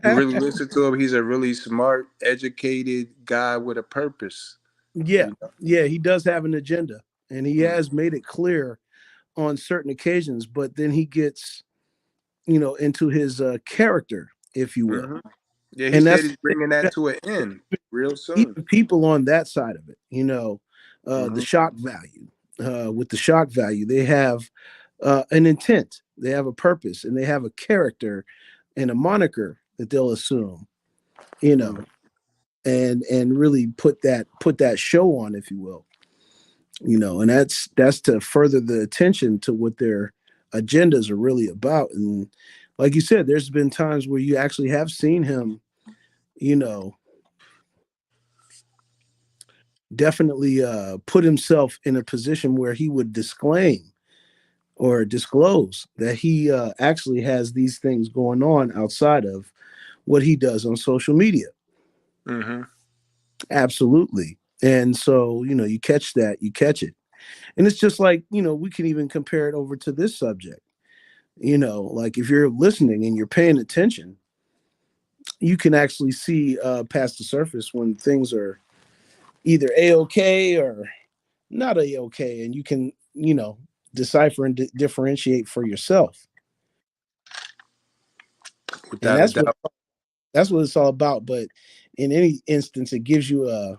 you really listen to him. He's a really smart, educated guy with a purpose. Yeah, You know. yeah, he does have an agenda, and he Mm-hmm. has made it clear on certain occasions. But then he gets, into his character, if you will, Mm-hmm. Yeah, he and said that's he's bringing that to an end real soon. even people on that side of it. The Mm-hmm. shock value. With the shock value, they have an intent, they have a purpose, and they have a character and a moniker that they'll assume. You know, and really put that show on, if you will. And that's to further the attention to what their agendas are really about. And like you said, there's been times where you actually have seen him, you know definitely put himself in a position where he would disclaim or disclose that he actually has these things going on outside of what he does on social media. Mm-hmm. Absolutely. And so, you catch it. And it's just like, we can even compare it over to this subject. Like if you're listening and you're paying attention, you can actually see past the surface when things are either a-okay or not a-okay, and you can decipher and differentiate for yourself. And Without a that's what doubt. that's what it's all about. But in any instance, it gives you an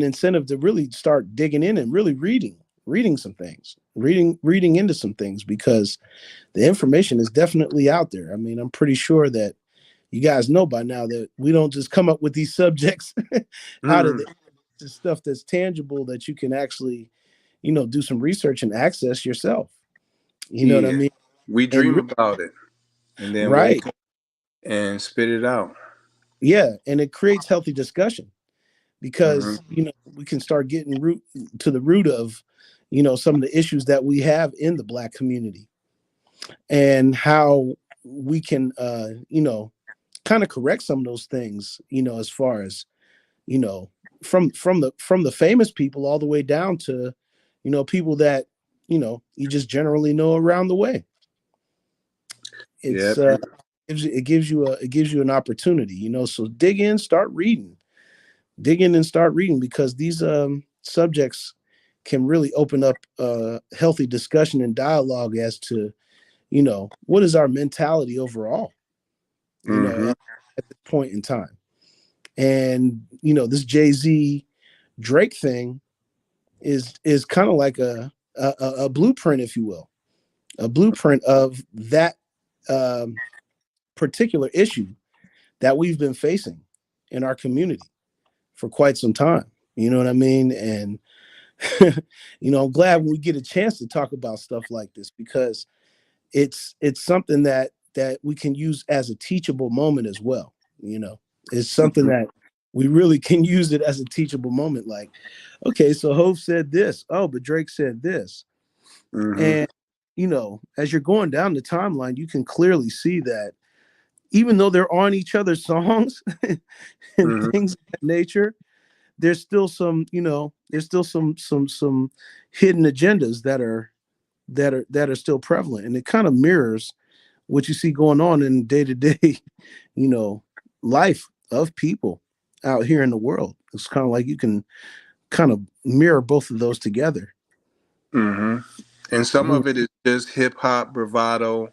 incentive to really start digging in and really reading some things, reading into some things, because the information is definitely out there. I mean, I'm pretty sure that you guys know by now that we don't just come up with these subjects out of Mm-hmm. the stuff that's tangible that you can actually, do some research and access yourself. You know what I Yeah. mean? We And dream about it and then right, wake up and spit it out. yeah, and it creates healthy discussion because Mm-hmm. we can start getting to the root of some of the issues that we have in the Black community, and how we can kind of correct some of those things, as far as you know from the famous people all the way down to people that you just generally know around the way. It's Yep. it gives you an opportunity, you know. So dig in and start reading, because these subjects can really open up healthy discussion and dialogue as to, you know, what is our mentality overall, you know, Mm-hmm. at this point in time. And you know, this Jay-Z Drake thing is kind of like a blueprint, if you will, a blueprint of that um, particular issue that we've been facing in our community for quite some time. You know what I mean? And you know, I'm glad when we get a chance to talk about stuff like this, because it's something that we can use as a teachable moment as well. You know, it's something Mm-hmm. that we really can use it as a teachable moment. Like, okay, so Hove said this. Oh, but Drake said this. Mm-hmm. And you know, as you're going down the timeline, you can clearly see that even though they're on each other's songs and Mm-hmm. things of that nature, there's still some, you know, there's still some hidden agendas that are still prevalent, and it kind of mirrors what you see going on in day to day, you know, life of people out here in the world. It's kind of like you can kind of mirror both of those together. Mm-hmm. And some Mm, of it is just hip hop bravado.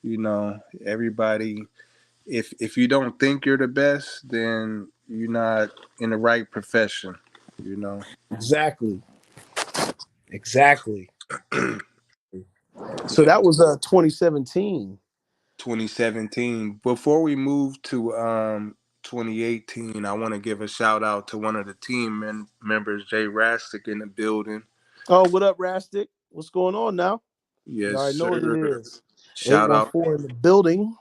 You know, everybody. If you don't think you're the best, then you're not in the right profession. You know. exactly, exactly. So Yeah. that was 2017. 2017. Before we move to 2018, I want to give a shout out to one of the members, Jay Rastic, in the building. Oh, what up, Rastic? What's going on now? You Yes, already know what it sir. is. Shout out. 814 in the building.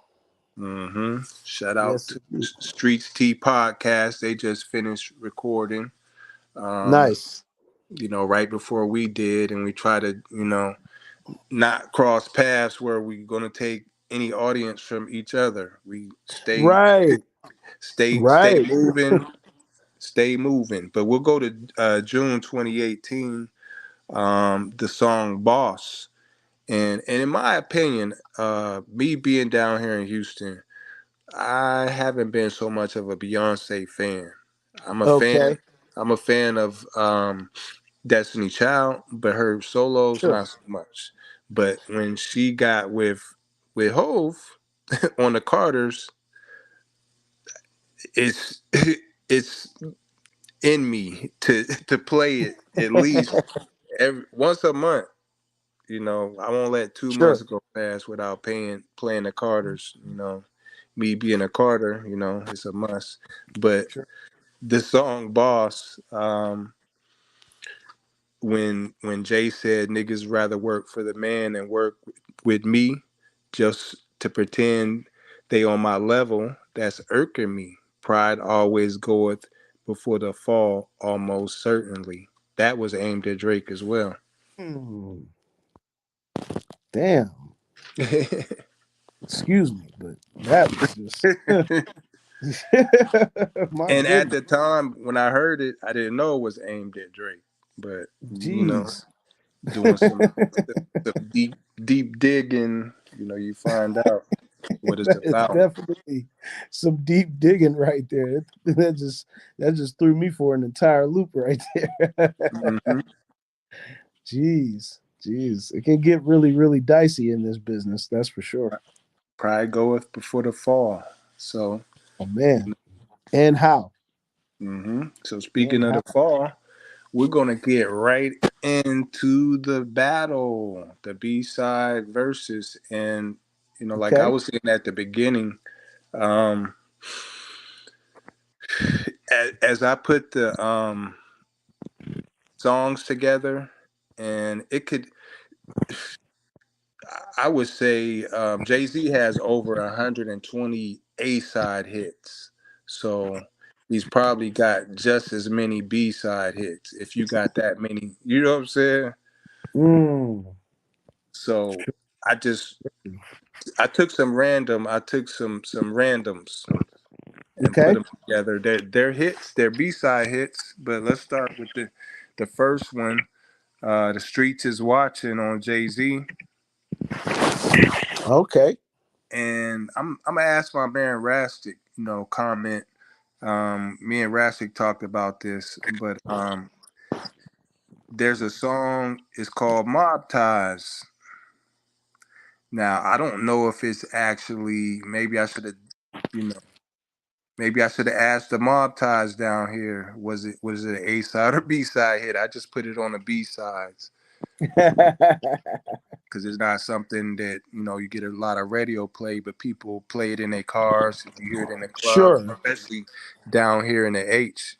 Shout out Yes, to indeed. Streets T podcast. They just finished recording. Um, Nice. right before we did, and we try to, not cross paths where we're gonna take any audience from each other. We Right, stay right. moving, stay moving. But we'll go to June 2018. The song "Boss," and in my opinion, me being down here in Houston, I haven't been so much of a Beyonce fan. I'm a fan. Okay, I'm a fan of Destiny Child, but her solos sure. not so much. But when she got with Hove on the Carters, it's it's in me to play it at least once a month. I won't let 2 months Sure, go past without playing the Carters. Me being a Carter, it's a must. But sure. the song "Boss," when Jay said niggas rather work for the man than work with me, just to pretend they on my level, that's irking me. Pride always goeth before the fall, almost certainly. That was aimed at Drake as well. Hmm, damn. Excuse me, but that was just my And at goodness. the time when I heard it, I didn't know it was aimed at Drake. But Jeez. doing some deep digging, you find out what it's That is about. definitely some deep digging right there. That just threw me for an entire loop right there. Hmm. Jeez, jeez, it can get really, really dicey in this business. That's for sure. Pride goeth before the fall. So, Oh man, and how? so And speaking of how? the fall, we're gonna get right into the battle, the B-side versus, and like I Okay. was saying at the beginning, um, as I put the songs together, and it could, I would say, Jay Z has over 120 A-side hits, so he's probably got just as many B-side hits. If you got that many, you know what I'm saying? Mm. So I just I took some randoms and put Okay. them together. They're hits, they're B-side hits. But let's start with the first one. The Streets is Watching on Jay Z. Okay. and I'm gonna ask my man Rastic, comment. Me and Rastic talked about this, but there's a song. It's called Mob Ties. Now I don't know if it's actually. Maybe I should have, you know, maybe I should have asked the Mob Ties down here. Was it an A side or B side hit? I just put it on the B sides because it's not something that you get a lot of radio play, but people play it in their cars. You hear it in the club, Sure. especially down here in the H.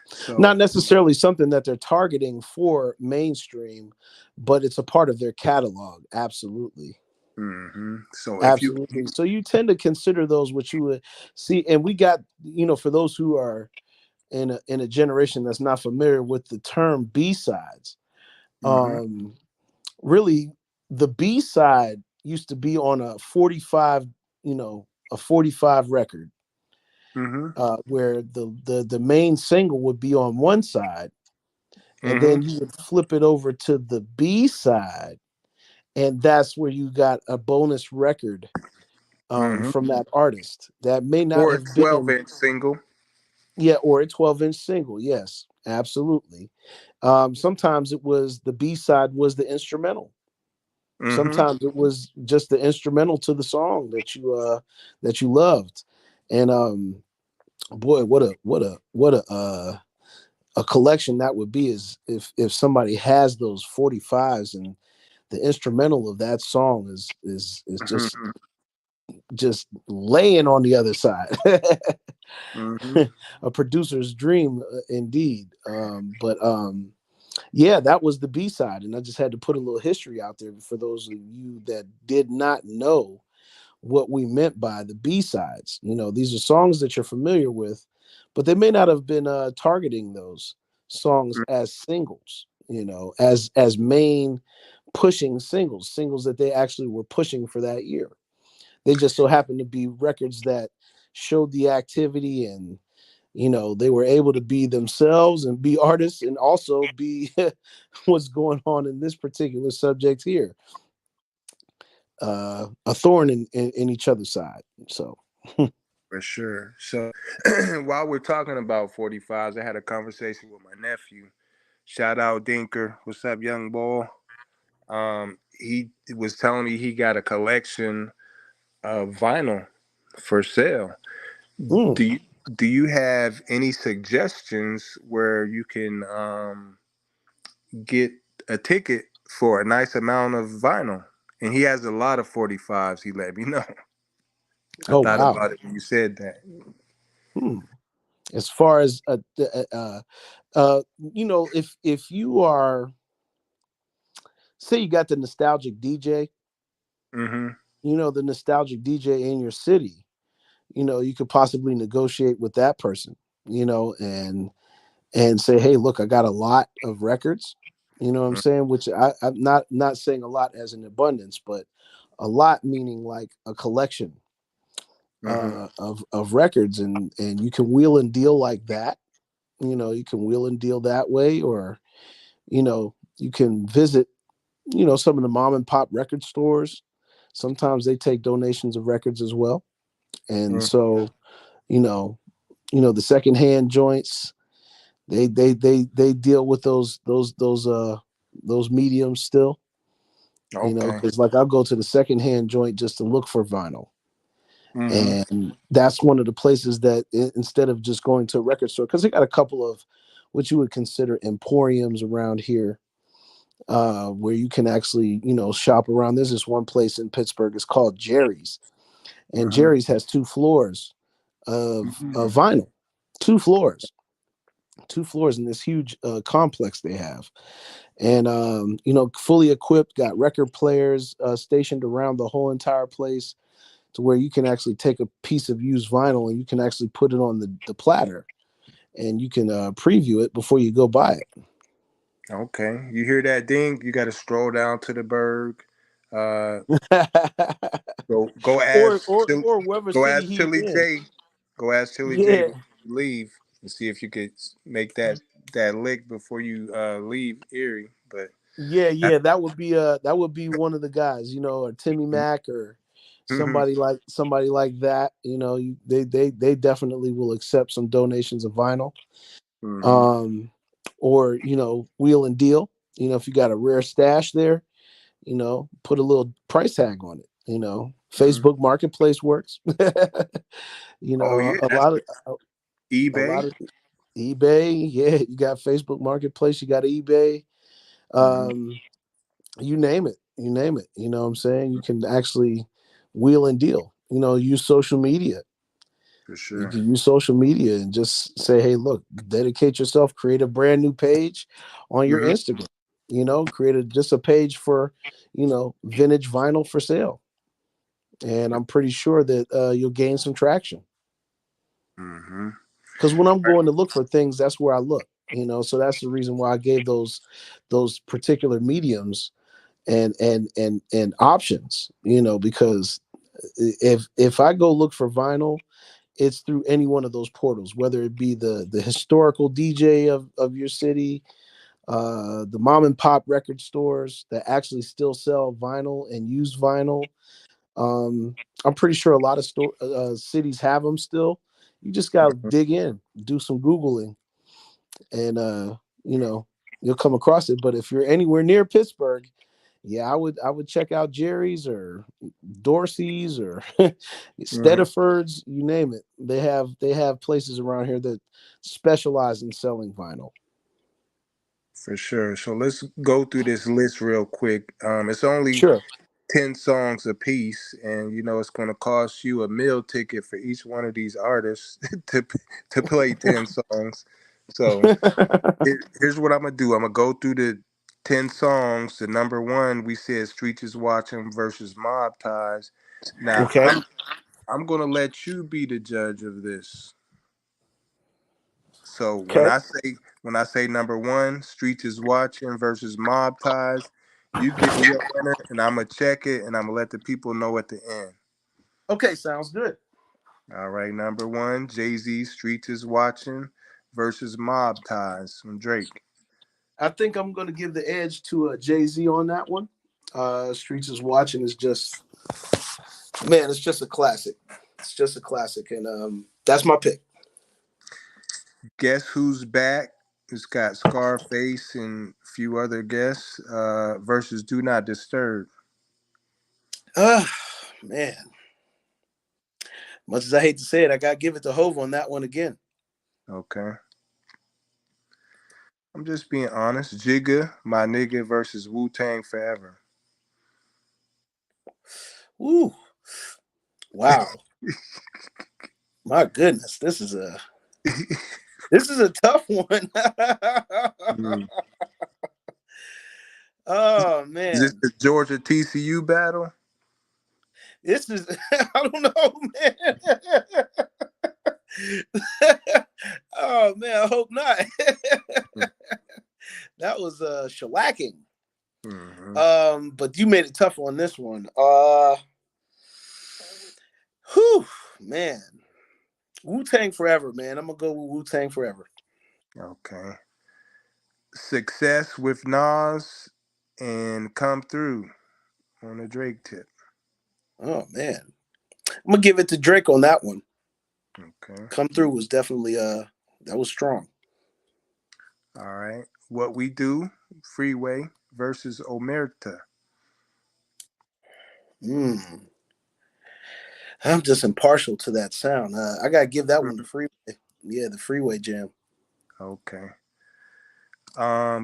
So, Not necessarily something that they're targeting for mainstream, but it's a part of their catalog. Absolutely. so if you, Absolutely. So you tend to consider those what you would see. And we got, for those who are in a generation that's not familiar with the term B-sides, mm-hmm, um, really the B-side used to be on a 45, a 45 record, mm-hmm, where the main single would be on one side, and mm-hmm, then you would flip it over to the B side, and that's where you got a bonus record mm-hmm, from that artist that may not or a have 12 been, inch single. yeah, or a 12-inch single. Yes, absolutely. Sometimes it was the B side was the instrumental. Mm-hmm, Sometimes it was just the instrumental to the song that you loved. And boy, what a collection that would be, is if somebody has those 45s and the instrumental of that song is mm-hmm, just laying on the other side. mm-hmm, A producer's dream, indeed. But yeah, that was the B-side, and I just had to put a little history out there for those of you that did not know what we meant by the B-sides. These are songs that you're familiar with, but they may not have been targeting those songs as singles, as main pushing singles that they actually were pushing for that year. They just so happened to be records that showed the activity, and they were able to be themselves and be artists, and also be what's going on in this particular subject here, a thorn in each other's side. So for sure. So, while we're talking about 45s, I had a conversation with my nephew. Shout out Dinker. What's up, young boy? He was telling me he got a collection of vinyl for sale. mm. Do you do you have any suggestions where you can get a ticket for a nice amount of vinyl? And he has a lot of 45s. He let me know. I Oh, thought wow. about it when you said that. Hmm. As far as if you are, say, you got the nostalgic DJ, Mm-hmm. the nostalgic DJ in your city, you could possibly negotiate with that person, and say, hey, look, I got a lot of records, what I'm saying, which I'm not saying a lot as an abundance, but a lot meaning like a collection Mm-hmm. of records, and you can wheel and deal like that. You can wheel and deal that way, or you can visit, some of the mom and pop record stores. Sometimes they take donations of records as well. And Mm-hmm. so, you know, the secondhand joints, they deal with those mediums still, Okay. because like I'll go to the secondhand joint just to look for vinyl. Mm-hmm. And that's one of the places that, instead of just going to a record store, because they got a couple of what you would consider emporiums around here, where you can actually, shop around. There's this one place in Pittsburgh. It's called Jerry's, and Mm-hmm. Jerry's has two floors of Mm-hmm. vinyl, two floors, two floors in this huge complex they have, and fully equipped, got record players stationed around the whole entire place, to where you can actually take a piece of used vinyl and you can actually put it on the platter, and you can preview it before you go buy Okay. You hear that ding? You got to stroll down to the Berg. Uh, it. go or ask or Chili, or whatever go city ask he's Chili in. J. Go ask Chili J Yeah, before you leave and see if you could make that lick before you leave Erie. But yeah, that's yeah. That would be one of the guys, or Timmy Mack, or Mm-hmm. Somebody like that, you know, they definitely will accept some donations of vinyl. Mm-hmm. Um, or wheel and deal. If you got a rare stash there, put a little price tag on it. Mm-hmm. Facebook Marketplace works. Oh yeah, A that's lot of the a eBay. lot of eBay. Yeah, you got Facebook Marketplace, you got eBay. Mm-hmm. Um, you name it. You name it. You know what I'm saying? You can actually wheel and deal. Use social media. For You sure. can use social media and just say, hey, look, dedicate yourself, create a brand new page on your Mm-hmm. Instagram. Create just a page for, vintage vinyl for sale. And I'm pretty sure that you'll gain some traction. Mm-hmm. Because when I'm going to look for things, that's where I look. So that's the reason why I gave those particular mediums and options. Because if I go look for vinyl, it's through any one of those portals, whether it be the historical DJ of your city, the mom and pop record stores that actually still sell vinyl and use vinyl. I'm pretty sure a lot of cities have them still. You just got to dig in, do some Googling, and you know, you'll come across it. But if you're anywhere near Pittsburgh, yeah, I would check out Jerry's or Dorsey's or Mm-hmm. Stediford's, you name it. They have places around here that specialize in selling vinyl. For sure. So let's go through this list real quick. It's only Sure. 10 songs a piece, and it's going to cost you a meal ticket for each one of these artists to play 10 songs. So here's what I'm gonna do. I'm gonna go through the 10 songs. The number one we said Streets is Watching versus Mob Ties. Now Okay. I'm gonna let you be the judge of this. So Okay. when I say number one, Streets is Watching versus Mob Ties, you give me your winner, and I'm gonna check it, and I'm gonna let the people know at the end. Okay. Sounds good. All right, number one, Jay-Z, Streets is Watching versus Mob Ties from Drake. I think I'm going to give the edge to Jay-Z on that one. Streets is Watching is just, man, it's just a classic. It's just a classic, and that's my pick. Guess Who's Back? It's got Scarface and a few other guests versus Do Not Disturb. Ah, man. Much as I hate to say it, I got to give it to Hove on that one again. Okay. I'm just being honest. Jigga, My Nigga versus Wu Tang Forever. Ooh, wow. My goodness, this is a tough one. Mm. Oh Is this man, the Georgia TCU battle? this is I don't know, man. Oh man, I hope not. That was shellacking. Mm-hmm. But you made it tough on this one. Whew, man. Wu Tang forever, man. I'm gonna go with Wu Tang forever. Okay. Success with Nas and Come Through on the Drake tip. Oh man, I'm gonna give it to Drake on that one. Okay. Come through was definitely that was strong. All right. What We Do, Freeway versus Omerta. Mm. I'm just impartial to that sound. I gotta give that one the Mhm. freeway. Yeah, the freeway jam. Okay.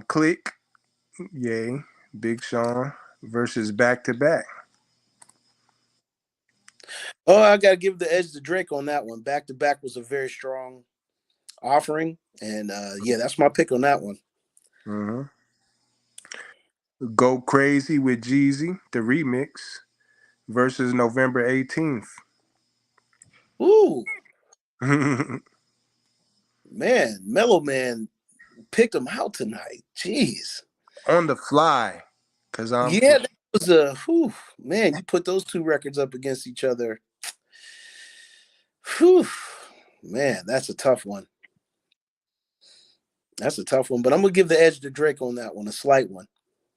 Click, yay, Big Sean versus Back to Back. Oh, I gotta give the edge to Drake on that one. Back to back was a very strong offering, and yeah, that's my pick on that one. Hmm. Go Crazy with Jeezy, the remix versus November 18th. Ooh, On man, Mellow Man picked him out tonight. Jeez. the fly, cause Yeah, that was a whew, man. You put those two records up against each other. Whew, man, that's a tough one. That's a tough one, but I'm gonna give the edge to Drake on that one, a slight one.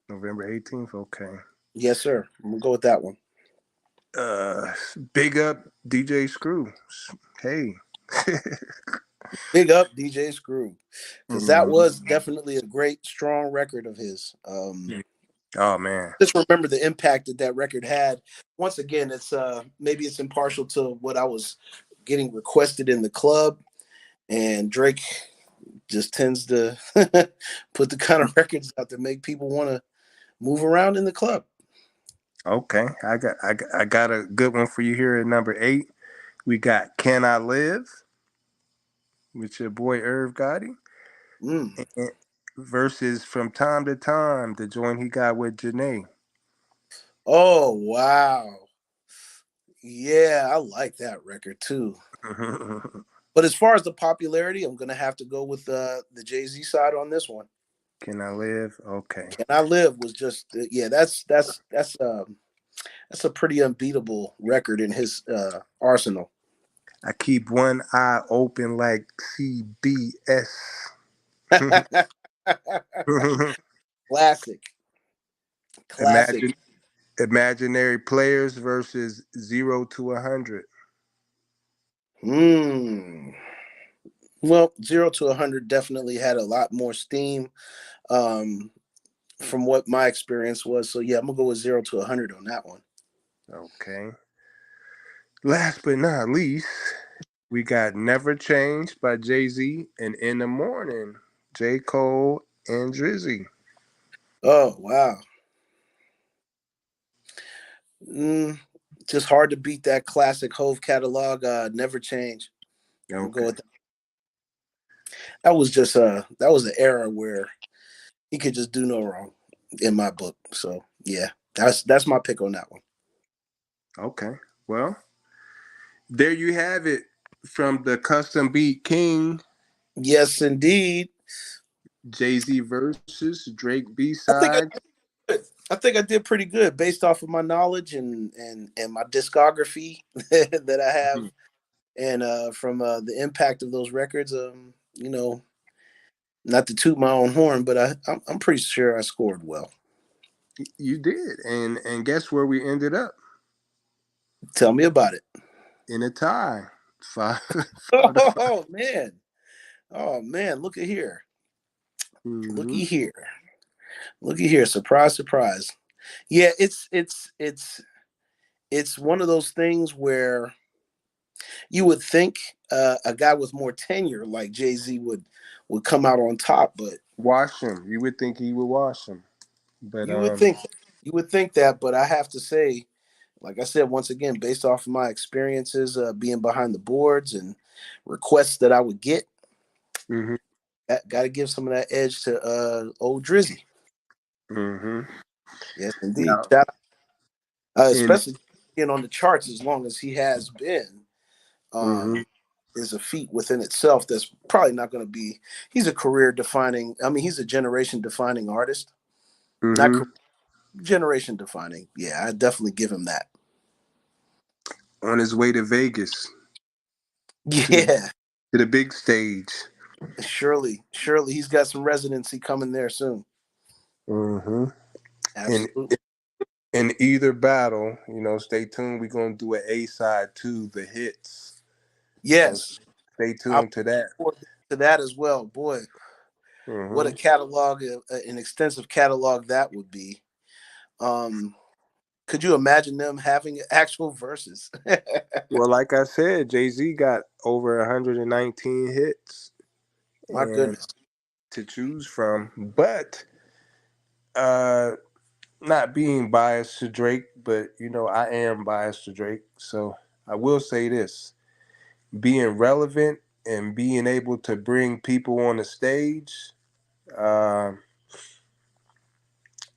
November 18th. Okay. Yes, sir. I'm gonna go with that one. Uh, Big up DJ Screw. Hey. Big up DJ Screw, because that Mhm. was definitely a great, strong record of his. Oh man. Just remember the impact that that record had. Once again, it's maybe it's impartial to what I was getting requested in the club, and Drake just tends to put the kind of records out that make people want to move around in the club. Okay, I got a good one for you here at number 8. We got "Can I Live" with your boy Irv Gotti, Mm. and versus "From Time to Time," the joint he got with Janae. Oh wow, yeah, I like that record too. But as far as the popularity, I'm gonna have to go with the Jay-Z side on this one. "Can I Live"? Okay. "Can I Live" was just yeah, that's a pretty unbeatable record in his arsenal. I keep one eye open like CBS. Classic, classic. Imagine imaginary players versus 0 to 100. Hmm. Well, 0 to 100 definitely had a lot more steam, um, from what my experience was. So yeah, I'm gonna go with 0 to 100 on that one. Okay. Last but not least, we got "Never Change" by Jay Z and "In the Morning" J Cole and Drizzy. Oh wow. Mm, just hard to beat that classic Hove catalog. Never change. I'm gonna go Okay. with that. That was just that was an era where he could just do no wrong in my book. So yeah, that's my pick on that one. Okay. Well, there you have it from the Custom Beat King, Yes, indeed. Jay Z versus Drake B I think side. I think I did pretty good based off of my knowledge and my discography that I have, and from the impact of those records. Not to toot my own horn, but I'm pretty sure I scored well. You did. And guess where we ended up? Tell me about it. In a tie. Five, 5 to 5. Oh man, oh man, look at here, Mm-hmm. looky here, looky here. Surprise, surprise. Yeah, it's one of those things where you would think a guy with more tenure like Jay Z would come out on top, but Wash him. You would think he would wash him. But you would think you would think that. But I have to say, like I said, once again, based off of my experiences being behind the boards and requests that I would get, mm-hmm. got to give some of that edge to old Drizzy. Mm-hmm. Yes, indeed. Now in Especially being on the charts as long as he has been, mm-hmm. um, is a feat within itself. That's probably not going to be. He's a career defining. I mean, he's a generation defining artist. Not Mm-hmm. generation defining. Yeah, I definitely give him that. On his way to Vegas to the Yeah, to the big stage. surely he's got some residency coming there soon. Mm-hmm. In Absolutely. in either battle, stay tuned. We're gonna do an A side to the hits. So Yes, stay I tuned to that. look forward to that as well. Boy, what a Mm-hmm. catalog, an extensive catalog that would be. Um, could you imagine them having actual verses? Well, like I said, Jay Z got over 119 hits My and goodness. to choose from, but uh, not being biased to Drake, but I am biased to Drake. So I will say this: being relevant and being able to bring people on the stage. Uh,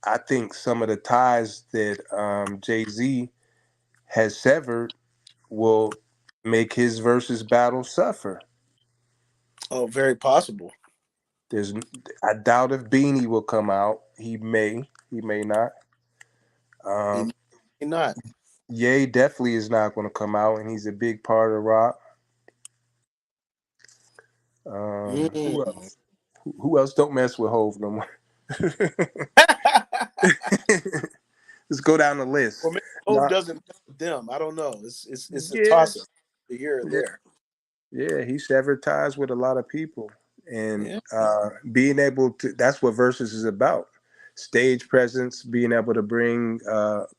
I think some of the ties that Jay Z has severed will make his versus battle suffer. Oh, very possible. There's, I doubt if Beanie will come out. He may not. He Um, may not. Ye definitely is not going to come out, and he's a big part of rock. Who Mm. else? Who else don't mess with Hove no more? Let's go down the Or list. maybe Hove Not doesn't. with them. I don't know. It's a Yeah, toss up here or yeah, there. yeah. He severed ties with a lot of people, and Yeah. being able to—that's what Versus is about. Stage presence, being able to bring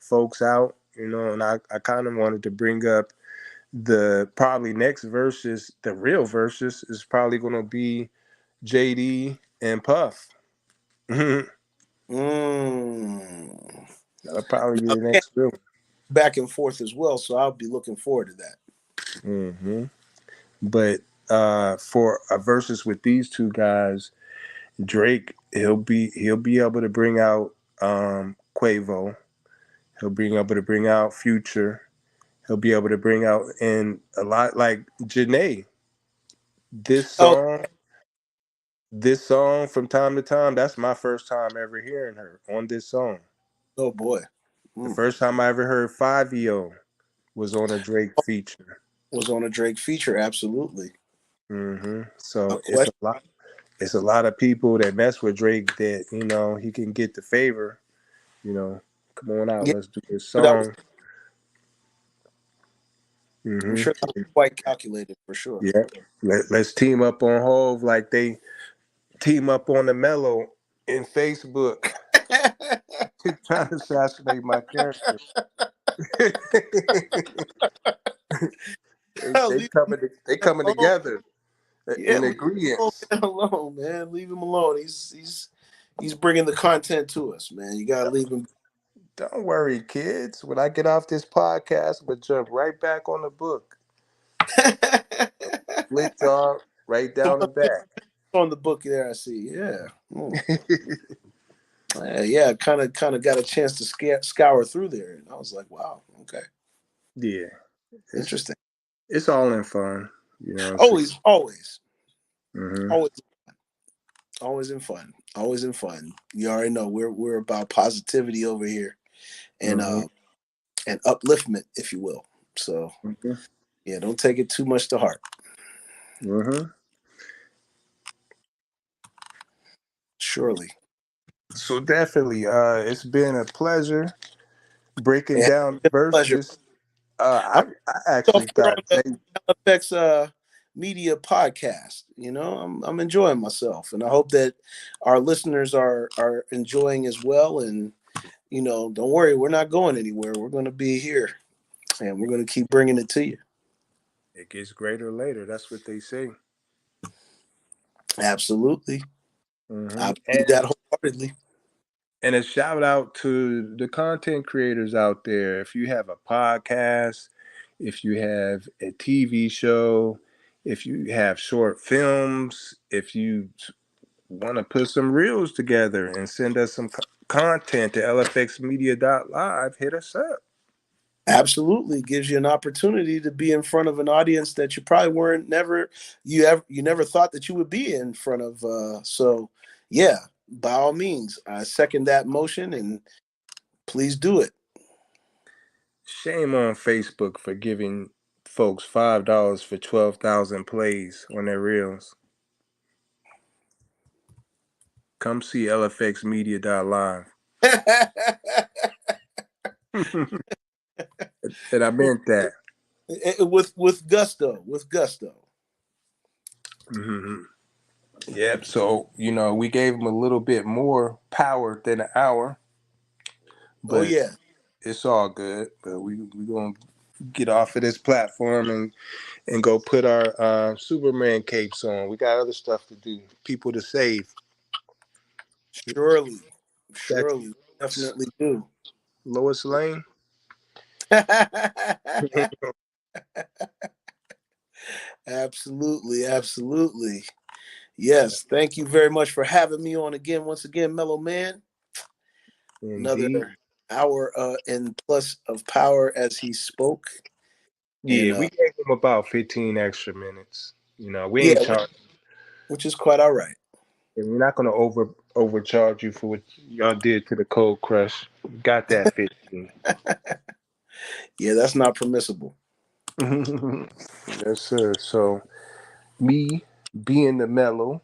folks out, and I kind of wanted to bring up the probably next Versus, the real Versus is probably going to be JD and Puff. That'll Mm. probably be Now, the again, next real back and forth as well. So I'll be looking forward to that. one. But for a Versus with these two guys, Drake, he'll be able to bring out Quavo. He'll be able to bring out Future. He'll be able to bring out and a lot like Janae. This Oh, song, this song from time to time, that's my first time ever hearing her on this song. oh boy. The Mm. first time I ever heard 5 was on a Drake feature. Was on a Drake feature. Absolutely. A So it's a question. lot. It's a lot of people that mess with Drake that he can get the favor. You know, come on out, Yeah, let's do this that was. song. I'm hmm sure that was quite calculated for sure. Yeah, let's team up on Hove like they team up on the Mellow in Facebook. Trying to assassinate my character. they leave, coming. They him coming alone. together Yeah, in leave agreements. him alone, man. Leave him alone. He's bringing the content to us, man. You gotta leave him. Don't worry, kids. When I get off this podcast, I'm gonna jump right back on the book. Split y'all right Come down the on, man. back. On the book there, I see. Yeah. Mm. Yeah, kind of got a chance to scour through there, and I was like, wow, okay, Yeah, it's interesting. it's all in fun. You know what I'm saying? Always, always, hmm always, always in fun, always in fun. You already know we're about positivity over here, and hmm uh, and upliftment, if you will. So hmm yeah, don't take it too much to heart. hmm Surely, So definitely, it's been a pleasure breaking yeah, down it's a pleasure. verses. I'm I off actually here thought on the Jay, FX Media podcast. I'm enjoying myself, and I hope that our listeners are enjoying as well. And don't worry, we're not going anywhere. We're going to be here, and we're going to keep bringing it to you. it gets greater later. That's what they say. Absolutely, I believe And that wholeheartedly. a shout out to the content creators out there. If you have a podcast, if you have a TV show, if you have short films, if you want to put some reels together and send us some content to lfxmedia.live, hit us up. Absolutely gives you an opportunity to be in front of an audience that you probably weren't never you never thought that you would be in front of. So yeah, by all means, I second that motion, and please do it. Shame on Facebook for giving folks $5 for 12,000 plays on their reels. Come see lfxmedia.live. And I meant that. with gusto, with gusto. hmm Yep. So, we gave them a little bit more power than an hour, Oh but yeah, it's all good. But we going to get off of this platform and go put our Superman capes on. We got other stuff to do, people to save. surely, That surely, definitely do. Lois Lane. Absolutely, absolutely. Yes, thank you very much for having me on again. Once again, Mellow Man. Indeed. Another hour and plus of power as he spoke, and Yeah, we gave them about 15 extra minutes. We ain't yeah, charging. which is quite all right. We're not gonna overcharge you for what y'all did to the Cold Crush. You got that 15. Yeah, that's not permissible. Yes, sir. So me being the mellow,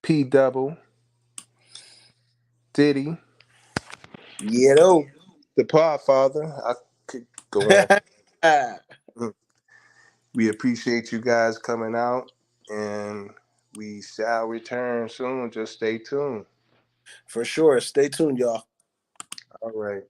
P double, Diddy, Yeah, though. The Podfather. I could go on. We appreciate you guys coming out, and we shall return soon. Just stay tuned. For sure. Stay tuned, y'all. All right.